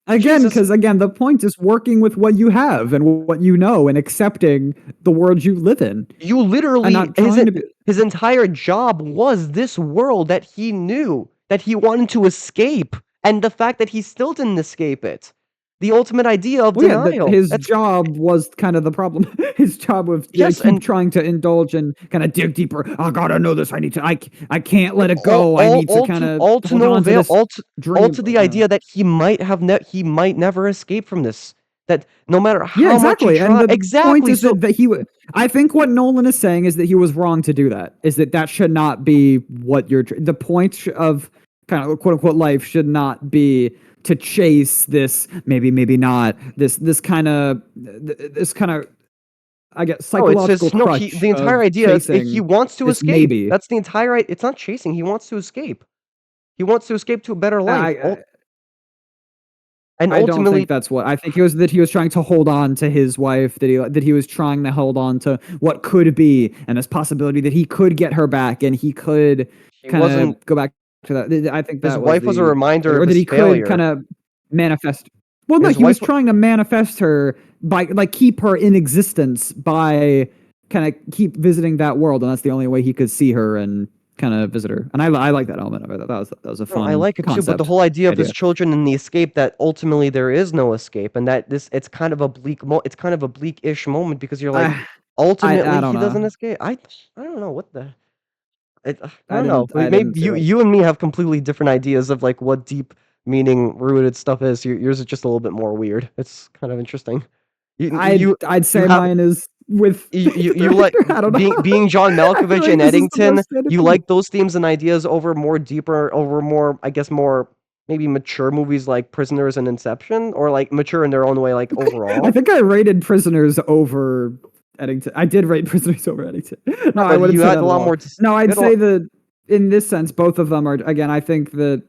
Again, Jesus, because again, the point is working with what you have and what you know, and accepting the world you live in, you and literally not trying to be. his entire job was this world that he knew that he wanted to escape, and the fact that he still didn't escape it. The ultimate idea of Well, yeah, that denial. his That's job was kind of the problem. His job was yes, keep and trying to indulge and kind of dig deeper. I gotta know this. I need to. I can't let it all go. I all need to all kind to of all to hold no on to avail, this all dream. to the idea that he might never escape from this. That no matter Yeah, how much he exactly. And try, the point exactly. is So that he would. I think what Nolan is saying is that he was wrong to do that. Is that that should not be what you're. The point of kind of quote unquote life should not be to chase this. Maybe not this kind of I guess no, it's psychological just no. crutch The entire of idea is he chasing wants to this escape. maybe. That's the entire. It's not chasing. He wants to escape. He wants to escape to a better life. I And I don't think ultimately, that's what I think it was that he was trying to hold on to his wife, that he was trying to hold on to what could be and this possibility that he could get her back and he could he kind wasn't. of go back to that. I think His that was wife was a reminder or of that his he could kind failure. of manifest. Well, no, His he was wife. trying to manifest her by like keep her in existence by kind of keep visiting that world, and that's the only way he could see her and kind of visit her. And I like that element of it. That was a No, I fun like it too, but the concept whole idea of his idea. children and the escape that ultimately there is no escape, and that this it's kind of a it's kind of a bleak-ish moment because you're like, I I ultimately don't he know. doesn't escape. I don't know what the I don't know. I Maybe didn't see that. you and me have completely different ideas of like what deep meaning rooted stuff is. Yours is just a little bit more weird. It's kind of interesting. I'd You say have mine is with the you like director. I don't know. being John I feel Malkovich like in this is the Eddington. most standard You thing. like those themes and ideas over more deeper, over more, I guess, more maybe mature movies like Prisoners and Inception, or like mature in their own way, like I overall. think I rated Prisoners over Eddington. I did rate Prisoners over Eddington. No, Yeah, I but wouldn't you say had that a at lot all. more. No, You I'd had a say lot. that in this sense, both of them are. Again, I think that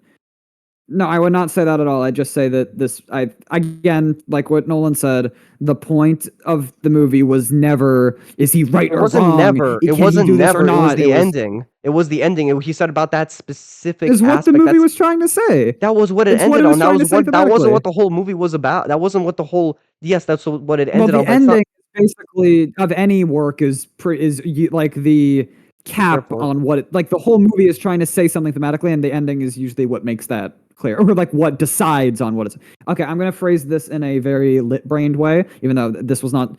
no, I would not say that at all. I just say that this, I again, like what Nolan said, the point of the movie was never is he right It or wasn't wrong? never. It Can he wasn't do this or never. It was not? It the was ending. It was the ending. He said about that specific is what the aspect. movie was trying to say. That was what it It's what ended it on. was trying to say That wasn't thematically. what the whole movie was about. That wasn't what the whole. Yes, that's what it Well, ended the on. But it's ending not. is basically of any work like the Fair cap point. on what like the whole movie is trying to say something thematically, and the ending is usually what makes that clear, or like what decides on what it's. Okay, I'm gonna phrase this in a very lit-brained way, even though this was not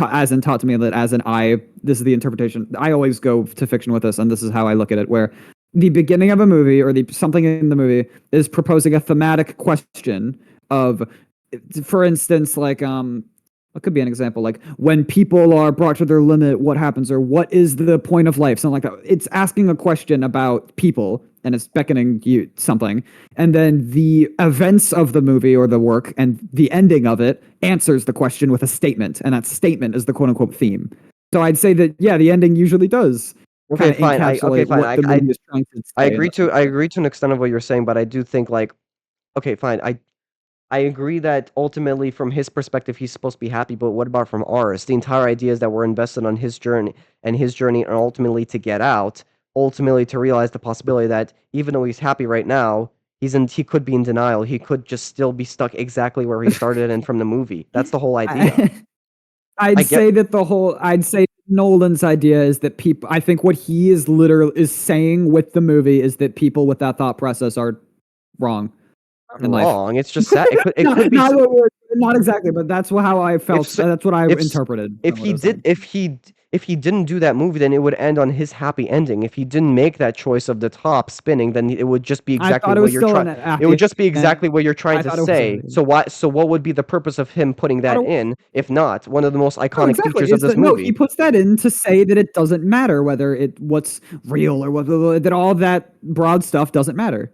as in taught to me that as an I. This is the interpretation. I always go to fiction with this, and this is how I look at it, where the beginning of a movie or the something in the movie is proposing a thematic question of, for instance, like what could be an example? Like when people are brought to their limit, what happens, or what is the point of life? Something like that. It's asking a question about people and it's beckoning you something. And then the events of the movie or the work and the ending of it answers the question with a statement. And that statement is the quote unquote theme. So I'd say that, yeah, the ending usually does kind Okay, of fine. Okay, encapsulate fine. what the movie is trying to I say in agree that sense. I agree to an extent of what you're saying, but I do think like okay, fine. I agree that ultimately from his perspective he's supposed to be happy, but what about from ours? The entire idea is that we're invested on his journey and ultimately to get out, ultimately to realize the possibility that even though he's happy right now, he could be in denial. He could just still be stuck exactly where he started and from the movie. That's the whole idea. I, I'd I get say that I'd say Nolan's idea is that people, I think what he is literally is saying with the movie is that people with that thought process are wrong not in life. wrong. It's just sad. It No, could be not exactly, but that's how I if felt. That's what I if interpreted if from what he I was did saying. if he didn't do that movie, then it would end on his happy ending. If he didn't make that choice of the top spinning, then it would just be I exactly thought it what was you're still trying. an It would happy just be end. exactly what you're trying I to thought it was say. a, So what would be the purpose of him putting I that thought in if not one of the most no, iconic exactly. features of It's this that no, he movie? puts that in to say that it doesn't matter whether what's real or what that all that broad stuff doesn't matter.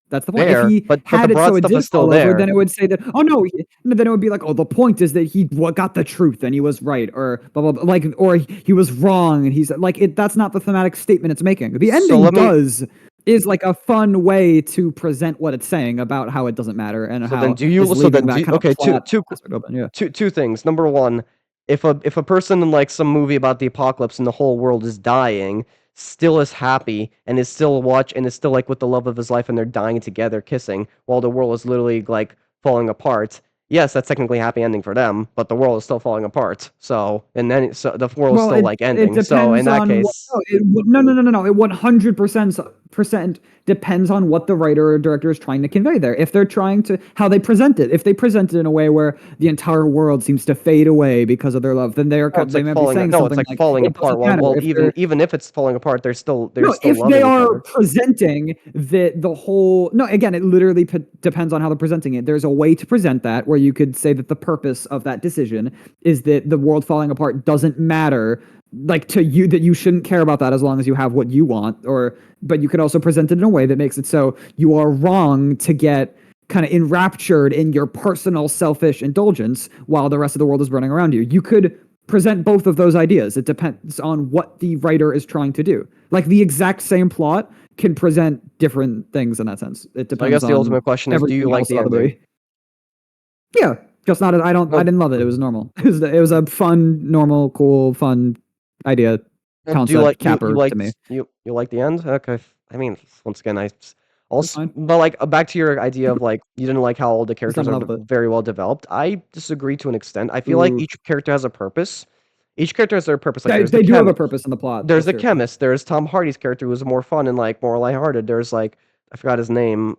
That's the point. If There, he but the had it broad so it stuff did is still fall over, there. then it would say that, oh no, then it would be like, oh, the point is that he got the truth and he was right, or blah blah, blah or he was wrong and he's like it. That's not the thematic statement it's making. The So ending let me does is like a fun way to present what it's saying about how it doesn't matter and So then how do you it's so leaving then that do kind of okay, plot aspect open. Yeah. two things. Number one, if a person in like some movie about the apocalypse and the whole world is dying, still is happy and is still and is still like with the love of his life and they're dying together, kissing, while the world is literally like falling apart. Yes, that's technically a happy ending for them, but the world is still falling apart. So and then so the world is Well, still like it ending. So in depends that on what. case, No, no. It 100% depends on what the writer or director is trying to convey there. If they're trying to how they present it, if they present it in a way where the entire world seems to fade away because of their love, then no, it's they like might be falling. saying No, it's something like like falling it apart. doesn't matter Well, if they're even if it's falling apart, they're no, still if they loving each are other. presenting the whole no, again, it literally depends on how they're presenting it. There's a way to present that where you could say that the purpose of that decision is that the world falling apart doesn't matter, like to you, that you shouldn't care about that as long as you have what you want. Or but you could also present it in a way that makes it so you are wrong to get kind of enraptured in your personal selfish indulgence while the rest of the world is running around you. You could present both of those ideas. It depends on what the writer is trying to do. Like the exact same plot can present different things in that sense. It So I depends guess the on ultimate question is, do you everything like else the about the ending? movie. Yeah, just not. I No, didn't love it. It was normal. It was a fun, normal, cool, fun idea, do you concept like capper to me. you like the end? Okay. I mean, once again, It's also, fine. but like back to your idea of like you didn't like how all the Just not characters in are love with it. very well developed. I disagree to an extent. I feel like Ooh, each character has a purpose. Each character has their purpose. Like they do have a purpose in the plot. there's That's the true. chemist. There's Tom Hardy's character who was more fun and like more lighthearted. There's like I forgot his name.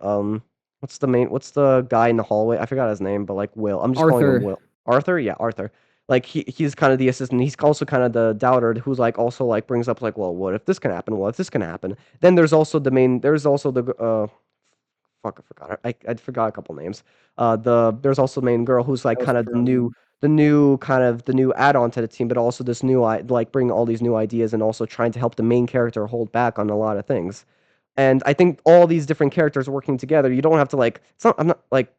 What's the guy in the hallway? I forgot his name, but like Will. I'm just calling him Arthur. Will. Arthur? Yeah, Arthur. Like he's kind of the assistant. He's also kind of the doubter who's like also like brings up like, well, what if this can happen? What if this can happen? Then there's also the main. There's also the fuck, I forgot. I forgot a couple names. There's also the main girl who's like That was kind of from. the new add-on to the team, but also this new like bringing all these new ideas and also trying to help the main character hold back on a lot of things. And I think all these different characters working together, you don't have to like. It's not. I'm not like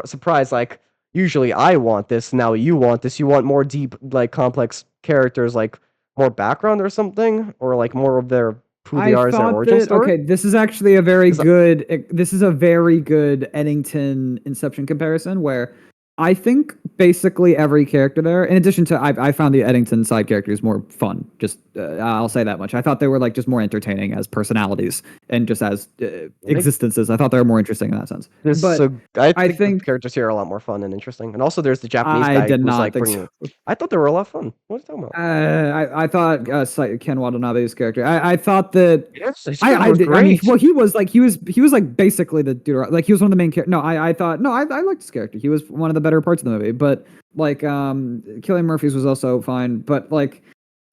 surprised. Like usually I want this, now you want this. You want more deep, like complex characters, like more background or something, or like more of their who they I are as their thought origin that story. okay, this is actually a very Is that good. This is a very good Eddington Inception comparison where I think basically every character there, in addition to I found the Eddington side characters more fun. Just I'll say that much. I thought they were like just more entertaining as personalities and just as they existences. I thought they were more interesting in that sense. This But I I think the think characters here are a lot more fun and interesting. And also, there's the Japanese I guy did who's not like think bringing so. it. I thought they were a lot of fun. What are you talking about? I thought Ken Watanabe's character. I thought that Yes, his characters were I mean, great. well, he was like basically the dude. Like he was one of the main characters. No, I thought no, I liked his character. He was one of the better parts of the movie. But like, Cillian Murphy's was also fine. But like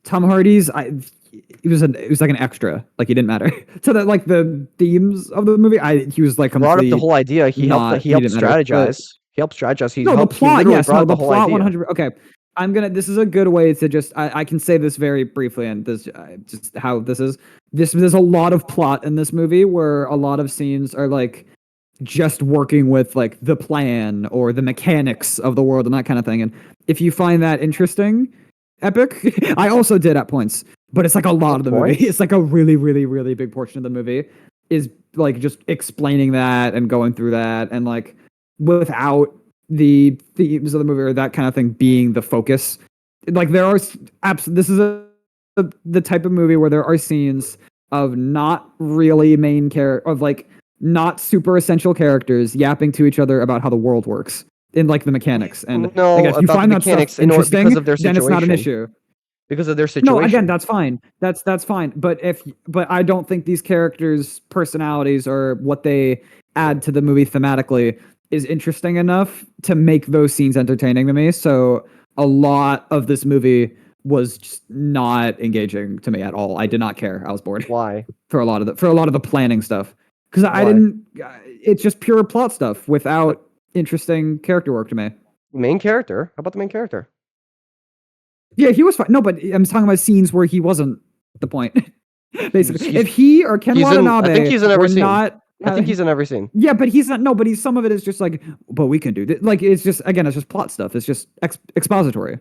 Tom Hardy's, it was like an extra. Like he didn't matter. So that like the themes of the movie, he was like He brought up the completely whole idea. not. He He helped didn't matter. But strategize. He helped strategize. no, the He plot, literally yes, brought no, up the the whole plot idea. 100. Okay, this is a good way to just, I can say this very briefly, and this, just how this is. There's a lot of plot in this movie where a lot of scenes are like just working with like the plan or the mechanics of the world and that kind of thing. And if you find that interesting, epic, I also did at points, but it's like a lot At of the movie. points, It's like a really, really, really big portion of the movie is like just explaining that and going through that and like without the themes of the movie or that kind of thing being the focus. Like there are this is the type of movie where there are scenes of not really main character of like not super essential characters yapping to each other about how the world works in like the mechanics. And no, again, if you about the find that stuff mechanics in order because interesting, of their then it's not an situation. issue. Because of their No, again, situation. that's fine. That's fine. But I don't think these characters' personalities or what they add to the movie thematically is interesting enough to make those scenes entertaining to me. So a lot of this movie was just not engaging to me at all. I did not care. I was bored Why? for a lot of the planning stuff because I Why? didn't. It's just pure plot stuff without interesting character work to me. Main character? How about the main character? Yeah, he was fine. No, but I'm talking about scenes where he wasn't the point. Basically, if he or Ken He's in. I think Watanabe he's in were every scene. not, I think he's in every scene. yeah, but he's not. No, but he's some of it is just like, but we can do this. Like it's just again, it's just plot stuff. It's just expository.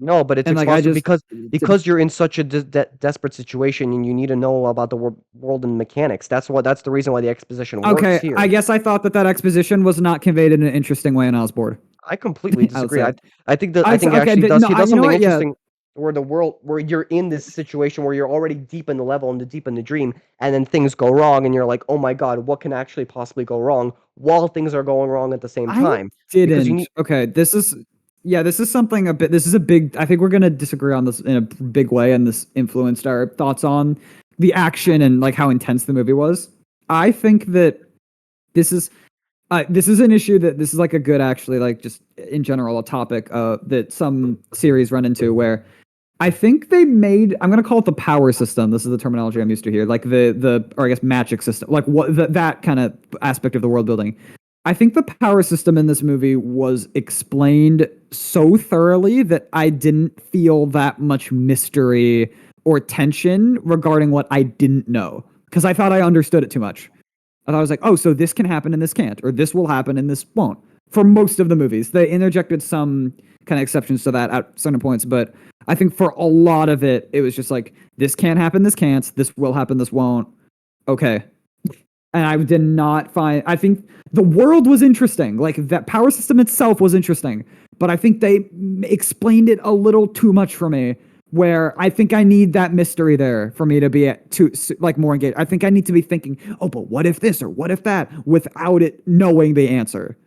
No, but it's And like I explosive just because you're in such a desperate situation and you need to know about the world and mechanics. That's the reason why the exposition works okay, I here. guess I thought that that exposition was not conveyed in an interesting way, and I was bored. I completely I would disagree. say. I I'd say think okay. actually does No, he does you know something what? Yeah, interesting where you're in this situation where you're already deep in the level and deep in the dream, and then things go wrong, and you're like, oh my god, what can actually possibly go wrong while things are going wrong at the same I time? Because you didn't. need Okay, this is yeah, this is something a bit. This is a big. I think we're gonna disagree on this in a big way, and this influenced our thoughts on the action and like how intense the movie was. I think that this is this is an issue that this is like a good actually like just in general a topic that some series run into where I think they made I'm gonna call it the power system. This is the terminology I'm used to here, like the or I guess magic system, like what that kind of aspect of the world building. I think the power system in this movie was explained so thoroughly that I didn't feel that much mystery or tension regarding what I didn't know because I thought I understood it too much. I thought I was like, oh, so this can happen and this can't, or this will happen and this won't. For most of the movies, they interjected some kind of exceptions to that at certain points, but I think for a lot of it, it was just like this can't happen, this can't, this will happen, this won't. Okay, and I did not find. I think the world was interesting, like that power system itself was interesting, but I think they explained it a little too much for me. Where I think I need that mystery there for me to be too like more engaged. I think I need to be thinking, oh, but what if this or what if that, without it knowing the answer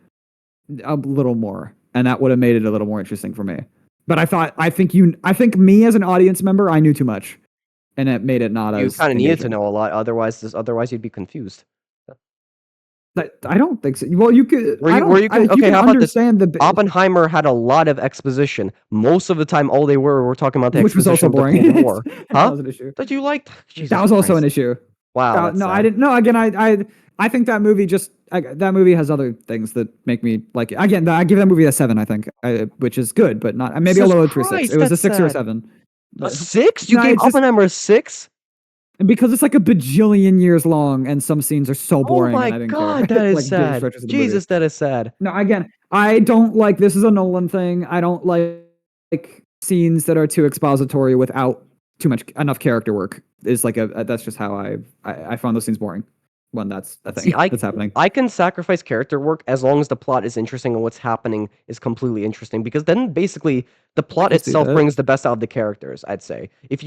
a little more, and that would have made it a little more interesting for me. But I think me as an audience member, I knew too much, and it made it not you as kind of needed to engaging. know a lot, otherwise you'd be confused. But I don't think so. Well, you could. Were I you were don't. you con You okay, can how about this? understand the, Oppenheimer had a lot of exposition. Most of the time, all they were talking about the which was exposition also of the boring. Cold War. That Huh? was an issue. That you liked? That Jesus was also an Christ. issue. Wow, that's No, I sad. didn't. No, again, I think that movie just that movie has other things that make me like it. Again, I give that movie a 7. I think, which is good, but not maybe a Jesus lower to a 6. It Christ, was a that's 6 or a sad. 7. A But 6? You no, gave it's just Oppenheimer a 6? because it's like a bajillion years long, and some scenes are so Oh boring, and my I didn't care. god, that is Like big sad. stretches of the movie. Jesus, that is sad. No, again, I don't like this is a Nolan thing. I don't like scenes that are too expository without too much enough character work. Is like a that's just how I found those scenes boring when that's a See, thing that's happening. I can sacrifice character work as long as the plot is interesting and what's happening is completely interesting because then basically the I plot can see itself that. brings the best out of the characters, I'd say. If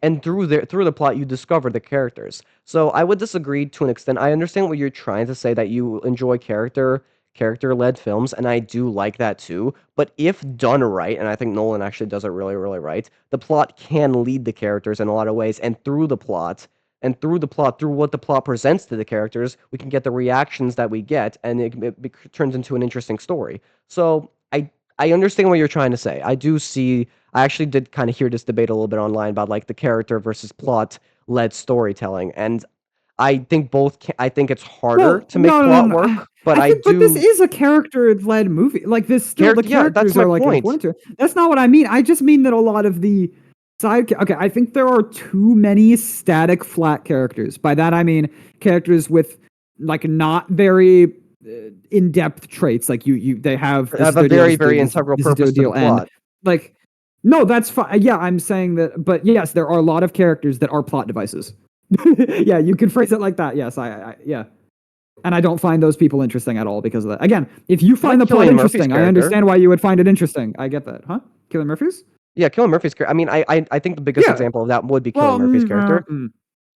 and through the plot you discover the characters. So I would disagree to an extent. I understand what you're trying to say that you enjoy character-led films and I do like that too, but if done right, and I think Nolan actually does it really really right, the plot can lead the characters in a lot of ways through what the plot presents to the characters, we can get the reactions that we get, and it turns into an interesting story. So I understand what you're trying to say. I do see. I actually did kind of hear this debate a little bit online about like the character versus plot led storytelling, and I think I think it's harder Well, to make no, no, no, plot no. work, but I I think, but this do is a character-led movie. Like this, still the character. Yeah, that's characters my are like point. important to it. That's not what I mean. I just mean that a lot of the side. Okay, I think there are too many static, flat characters. By that I mean characters with like not very in-depth traits. Like they have I this is have a their deal. very very integral This is their purpose to the deal. And plot. like, no, that's fine. Yeah, I'm saying that. But yes, there are a lot of characters that are plot devices. Yeah, you can phrase it like that. Yes, yeah. And I don't find those people interesting at all because of that. Again, if you I find like the plot Cillian Murphy's interesting, I character. understand why you would find it interesting. I get that, huh? Killing Murphy's? Yeah, Cillian Murphy's character. I mean, I think the biggest Yeah. example of that would be Cillian Well, Murphy's character.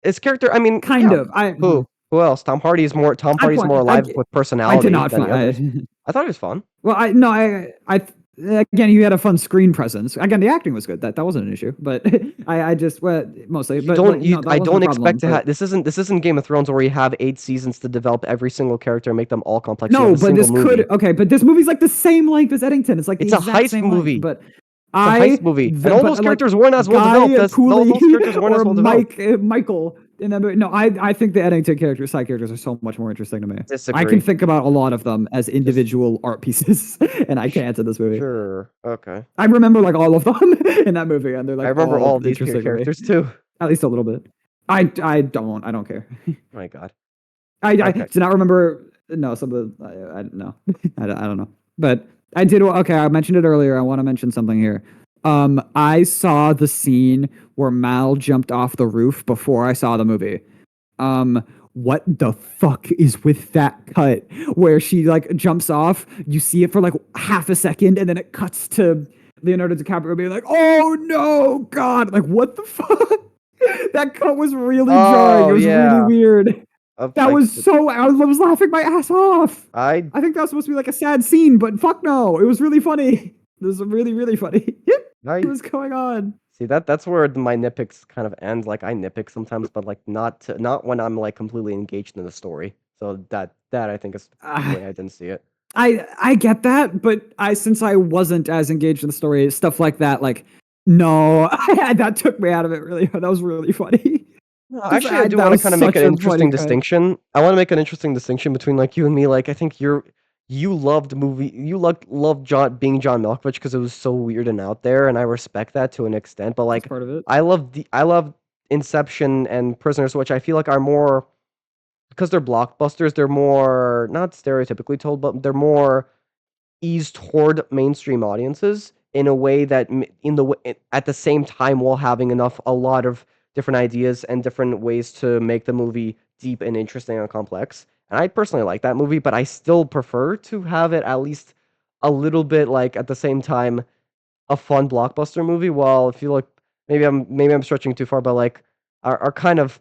His character, I mean, kind yeah. of. Who else? Tom I Hardy's point. more alive with I did personality not than the find. others. I thought it was fun. Well, I no, I again, you had a fun screen presence. Again, the acting was good. That wasn't an issue. But I just well, mostly. You But don't you no, that I wasn't a don't problem. expect to But have this isn't Game of Thrones where you have 8 seasons to develop every single character and make them all complex. You have no, a but single this movie. could okay. But this movie's like the same length as Eddington. It's like the It's a exact heist same length. movie. But It's a heist movie. And all those like characters weren't as well developed Guy as all Cooley those characters weren't as or well developed. Michael in that movie. No, I think the Eddington characters, side characters, are so much more interesting to me. I can Disagree. think about a lot of them as Just individual art pieces, and I sh- can't in this movie. sure. Okay. I remember like all of them in that movie, and they're I like remember all all of these interesting to me, characters too. at least a little bit. I don't care. My God. I Okay. do not remember. No, some of the I don't know. I don't know. But I did. Okay, I mentioned it earlier. I want to mention something here. I saw the scene where Mal jumped off the roof before I saw the movie. Um, what the fuck is with that cut where she like jumps off? You see it for like half a second, and then it cuts to Leonardo DiCaprio being like, "Oh no, God!" Like, what the fuck? That cut was really jarring. It Oh was really yeah. weird. That Like was so. I was laughing my ass off. I I think that was supposed to be like a sad scene, but fuck no, it was really funny. It was really, really funny. What I was going on? see that's where my nitpicks kind of end. Like I nitpick sometimes, but like not when I'm like completely engaged in the story. So that I think is the Uh, way I didn't see it. I get that, but I since I wasn't as engaged in the story, stuff like that, like no, that took me out of it. Really, that was really funny No, because actually, I do that want to was kind of make such an a funny interesting cut. distinction. I want to make an interesting distinction between like you and me. Like I think you loved you loved John being John Malkovich because it was so weird and out there, and I respect that to an extent. But That's like part of it. I love Inception and Prisoners, which I feel like are more because they're blockbusters. They're more not stereotypically told, but they're more ease toward mainstream audiences in a way that at the same time while having a lot of different ideas and different ways to make the movie deep and interesting and complex. And I personally like that movie, but I still prefer to have it at least a little bit like at the same time a fun blockbuster movie. While I feel like maybe I'm stretching too far, but like our kind of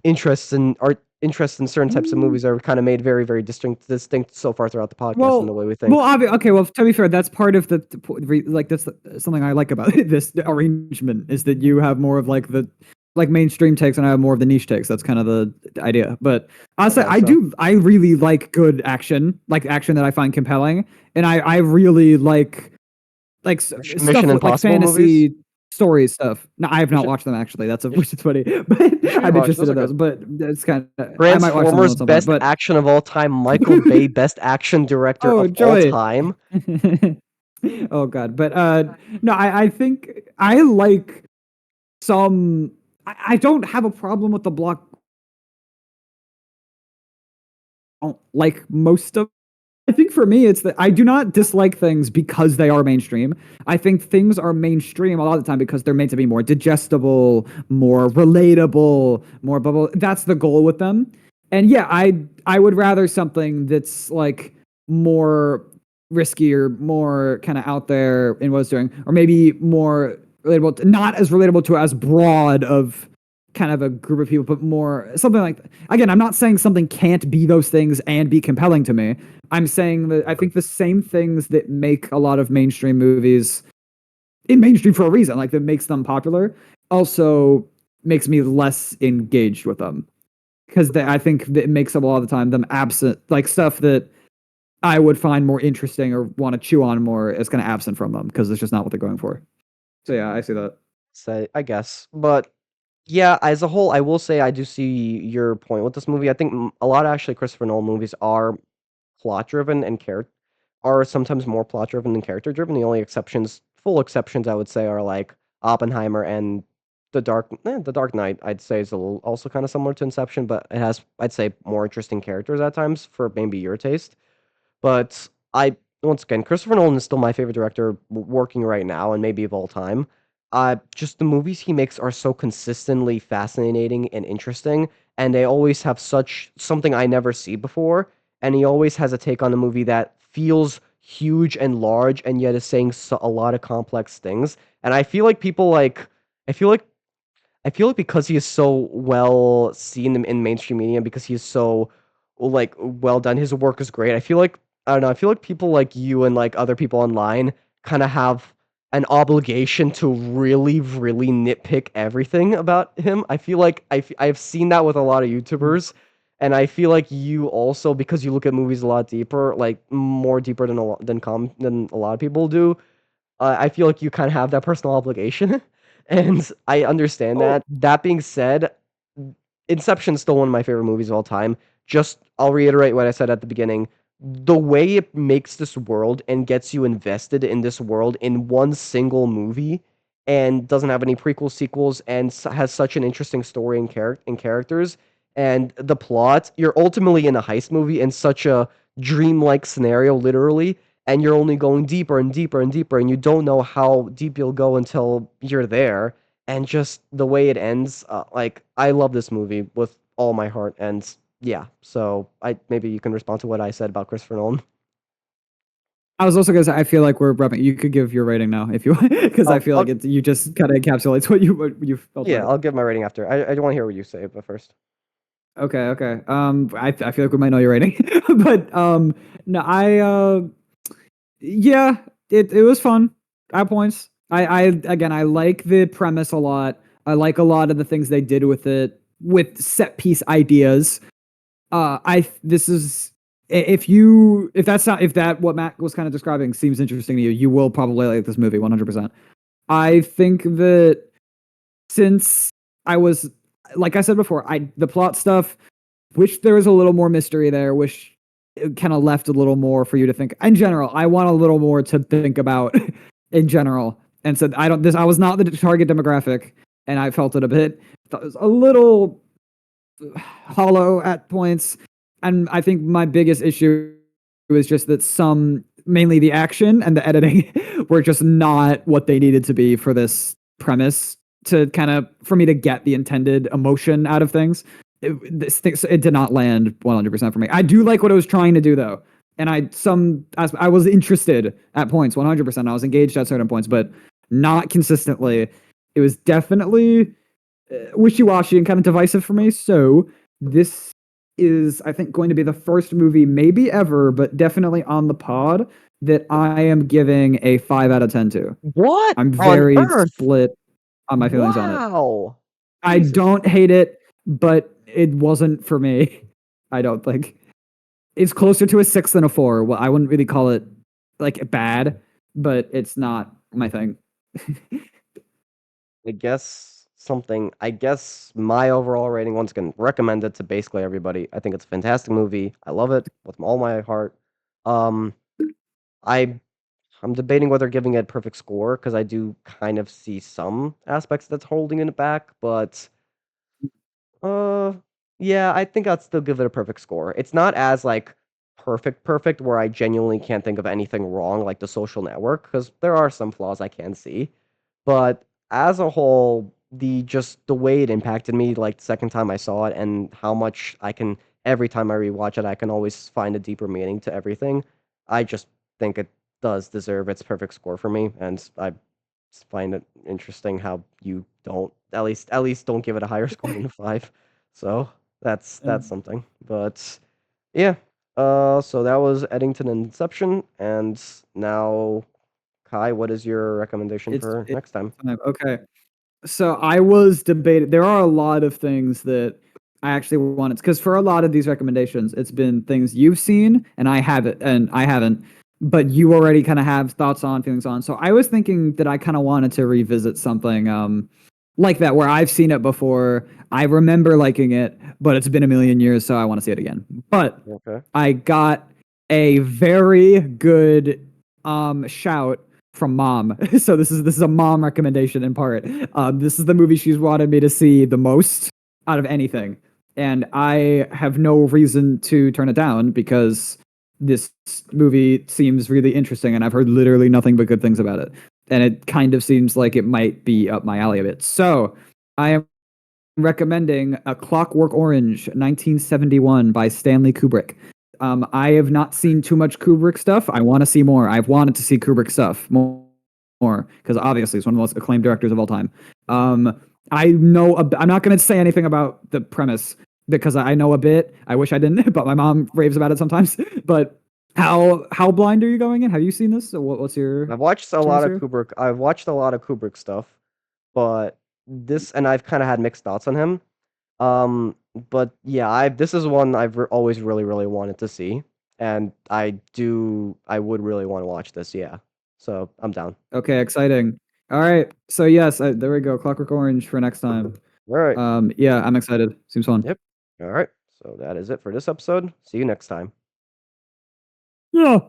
our interests in certain types of Mm, movies are kind of made very very distinct so far throughout the podcast and the Well, way we think. okay. Well, to be fair, that's part of like that's something I like about this arrangement is that you have more of like the like mainstream takes and I have more of the niche takes. That's kind of the idea. But I honestly, guess so. I really like good action, like action that I find compelling, and I really like Mission stuff with like Impossible movies? fantasy story stuff. No, I have You not should watched them actually. That's a you sh which is funny, but you should I'm watch interested those are in those. good. But it's kind of I might watch them Transformers at some point. best But action of all time, Michael Bay best action director oh of all joy. time. Oh god, but no, I think I like some. I don't have a problem with the block. I don't like most of. I think for me, it's that I do not dislike things because they are mainstream. I think things are mainstream a lot of the time because they're meant to be more digestible, more relatable, more bubble. That's the goal with them. And yeah, I would rather something that's like more risky or more kind of out there in what it's doing, or maybe more relatable, not as relatable to as broad of kind of a group of people, but more something like again, I'm not saying something can't be those things and be compelling to me. I'm saying that I think the same things that make a lot of mainstream movies in mainstream for a reason, like that makes them popular, also makes me less engaged with them because I think that it makes them a lot of the time them absent, like stuff that I would find more interesting or want to chew on more is kind of absent from them because it's just not what they're going for. So yeah, I see that. Say I guess, but yeah, as a whole, I will say I do see your point with this movie. I think a lot of actually Christopher Nolan movies are plot driven and are sometimes more plot driven than character driven. The only exceptions, full exceptions, I would say, are like Oppenheimer and The Dark Knight. I'd say is a little, also kind of similar to Inception, but it has I'd say more interesting characters at times for maybe your taste. But I once again, Christopher Nolan is still my favorite director working right now, and maybe of all time. Just the movies he makes are so consistently fascinating and interesting, and they always have such something I never see before. And he always has a take on the movie that feels huge and large, and yet is saying a lot of complex things. And I feel like people like, I feel like I feel like because he is so well seen in mainstream media, and because he is so like well done, his work is great. I don't know. I feel like people like you and like other people online kind of have an obligation to really, really nitpick everything about him. I feel like I've seen that with a lot of YouTubers, and I feel like you also because you look at movies a lot deeper, like more deeper than than a lot of people do. I feel like you kind of have that personal obligation, and I understand Oh, that. That being said, Inception's still one of my favorite movies of all time. Just I'll reiterate what I said at the beginning. The way it makes this world and gets you invested in this world in one single movie and doesn't have any prequel sequels and has such an interesting story and characters and the plot, you're ultimately in a heist movie in such a dreamlike scenario literally, and you're only going deeper and deeper and deeper, and you don't know how deep you'll go until you're there. And just the way it ends, like I love this movie with all my heart, and yeah. So I maybe you can respond to what I said about Christopher Nolan. I was also gonna say I feel like we're rubbing. You could give your rating now if you want, because I feel I'll like it's you just kind of encapsulates what you felt yeah, about it. I'll give my rating after. I want to hear what you say, but first. Okay, okay. I feel like we might know your rating, but no, yeah, it was fun at points. I again, I like the premise a lot. I like a lot of the things they did with it, with set piece ideas. I this is if that's not if that what Matt was kind of describing seems interesting to you, you will probably like this movie 100%. I think that since I was like I said before, I the plot stuff, wish there was a little more mystery there, wish it kind of left a little more for you to think. In general, I want a little more to think about in general. And so I was not the target demographic, and I felt it a bit. It was a little hollow at points. And I think my biggest issue was just that mainly the action and the editing, were just not what they needed to be for this premise to kind of, for me to get the intended emotion out of things. It did not land 100% for me. I do like what it was trying to do though. And I was interested at points 100%. I was engaged at certain points, but not consistently. It was definitely wishy-washy and kind of divisive for me. So this is, I think, going to be the first movie, maybe ever, but definitely on the pod, that I am giving a 5 out of 10 to. What I'm on very earth? split on my feelings on it. Wow. I Jesus. don't hate it, but it wasn't for me. I don't think it's closer to a 6 than a 4. Well, I wouldn't really call it like bad, but it's not my thing. I guess my overall rating, once again, recommended to basically everybody. I think it's a fantastic movie. I love it with all my heart. Um, I I'm debating whether giving it a perfect score because I do kind of see some aspects that's holding it back, but uh, yeah, I think I'd still give it a perfect score. It's not as like perfect where I genuinely can't think of anything wrong like The Social Network because there are some flaws I can see. But as a whole, the way it impacted me like the second time I saw it and how much I can every time I rewatch it, I can always find a deeper meaning to everything. I just think it does deserve its perfect score for me, and I find it interesting how you don't at least don't give it a higher score than a 5. So that's something. But yeah. So that was Eddington and Inception, and now Kai, what is your recommendation for It's next time? okay. So I was debating. There are a lot of things that I actually wanted because for a lot of these recommendations, it's been things you've seen and I haven't. But you already kind of have thoughts on, feelings on. So I was thinking that I kind of wanted to revisit something like that where I've seen it before. I remember liking it, but it's been a million years, so I want to see it again. But Okay. I got a very good shout from mom. So this is a mom recommendation in part. This is the movie she's wanted me to see the most out of anything, and I have no reason to turn it down because this movie seems really interesting, and I've heard literally nothing but good things about it. And it kind of seems like it might be up my alley a bit. So I am recommending A Clockwork Orange, 1971 by Stanley Kubrick. I have not seen too much Kubrick stuff. I want to see more. I've wanted to see Kubrick stuff more because obviously he's one of the most acclaimed directors of all time. I know. I'm not going to say anything about the premise because I know a bit. I wish I didn't, but my mom raves about it sometimes. But how blind are you going in? Have you seen this? What's your experience here? I've watched a lot of Kubrick stuff, but I've kind of had mixed thoughts on him. But yeah, I this is one always really wanted to see, and I would really want to watch this. Yeah, so I'm down. Okay, exciting. All right. So yes, there we go. Clockwork Orange for next time. All right. Yeah, I'm excited. Seems fun. Yep. All right. So that is it for this episode. See you next time. Yeah.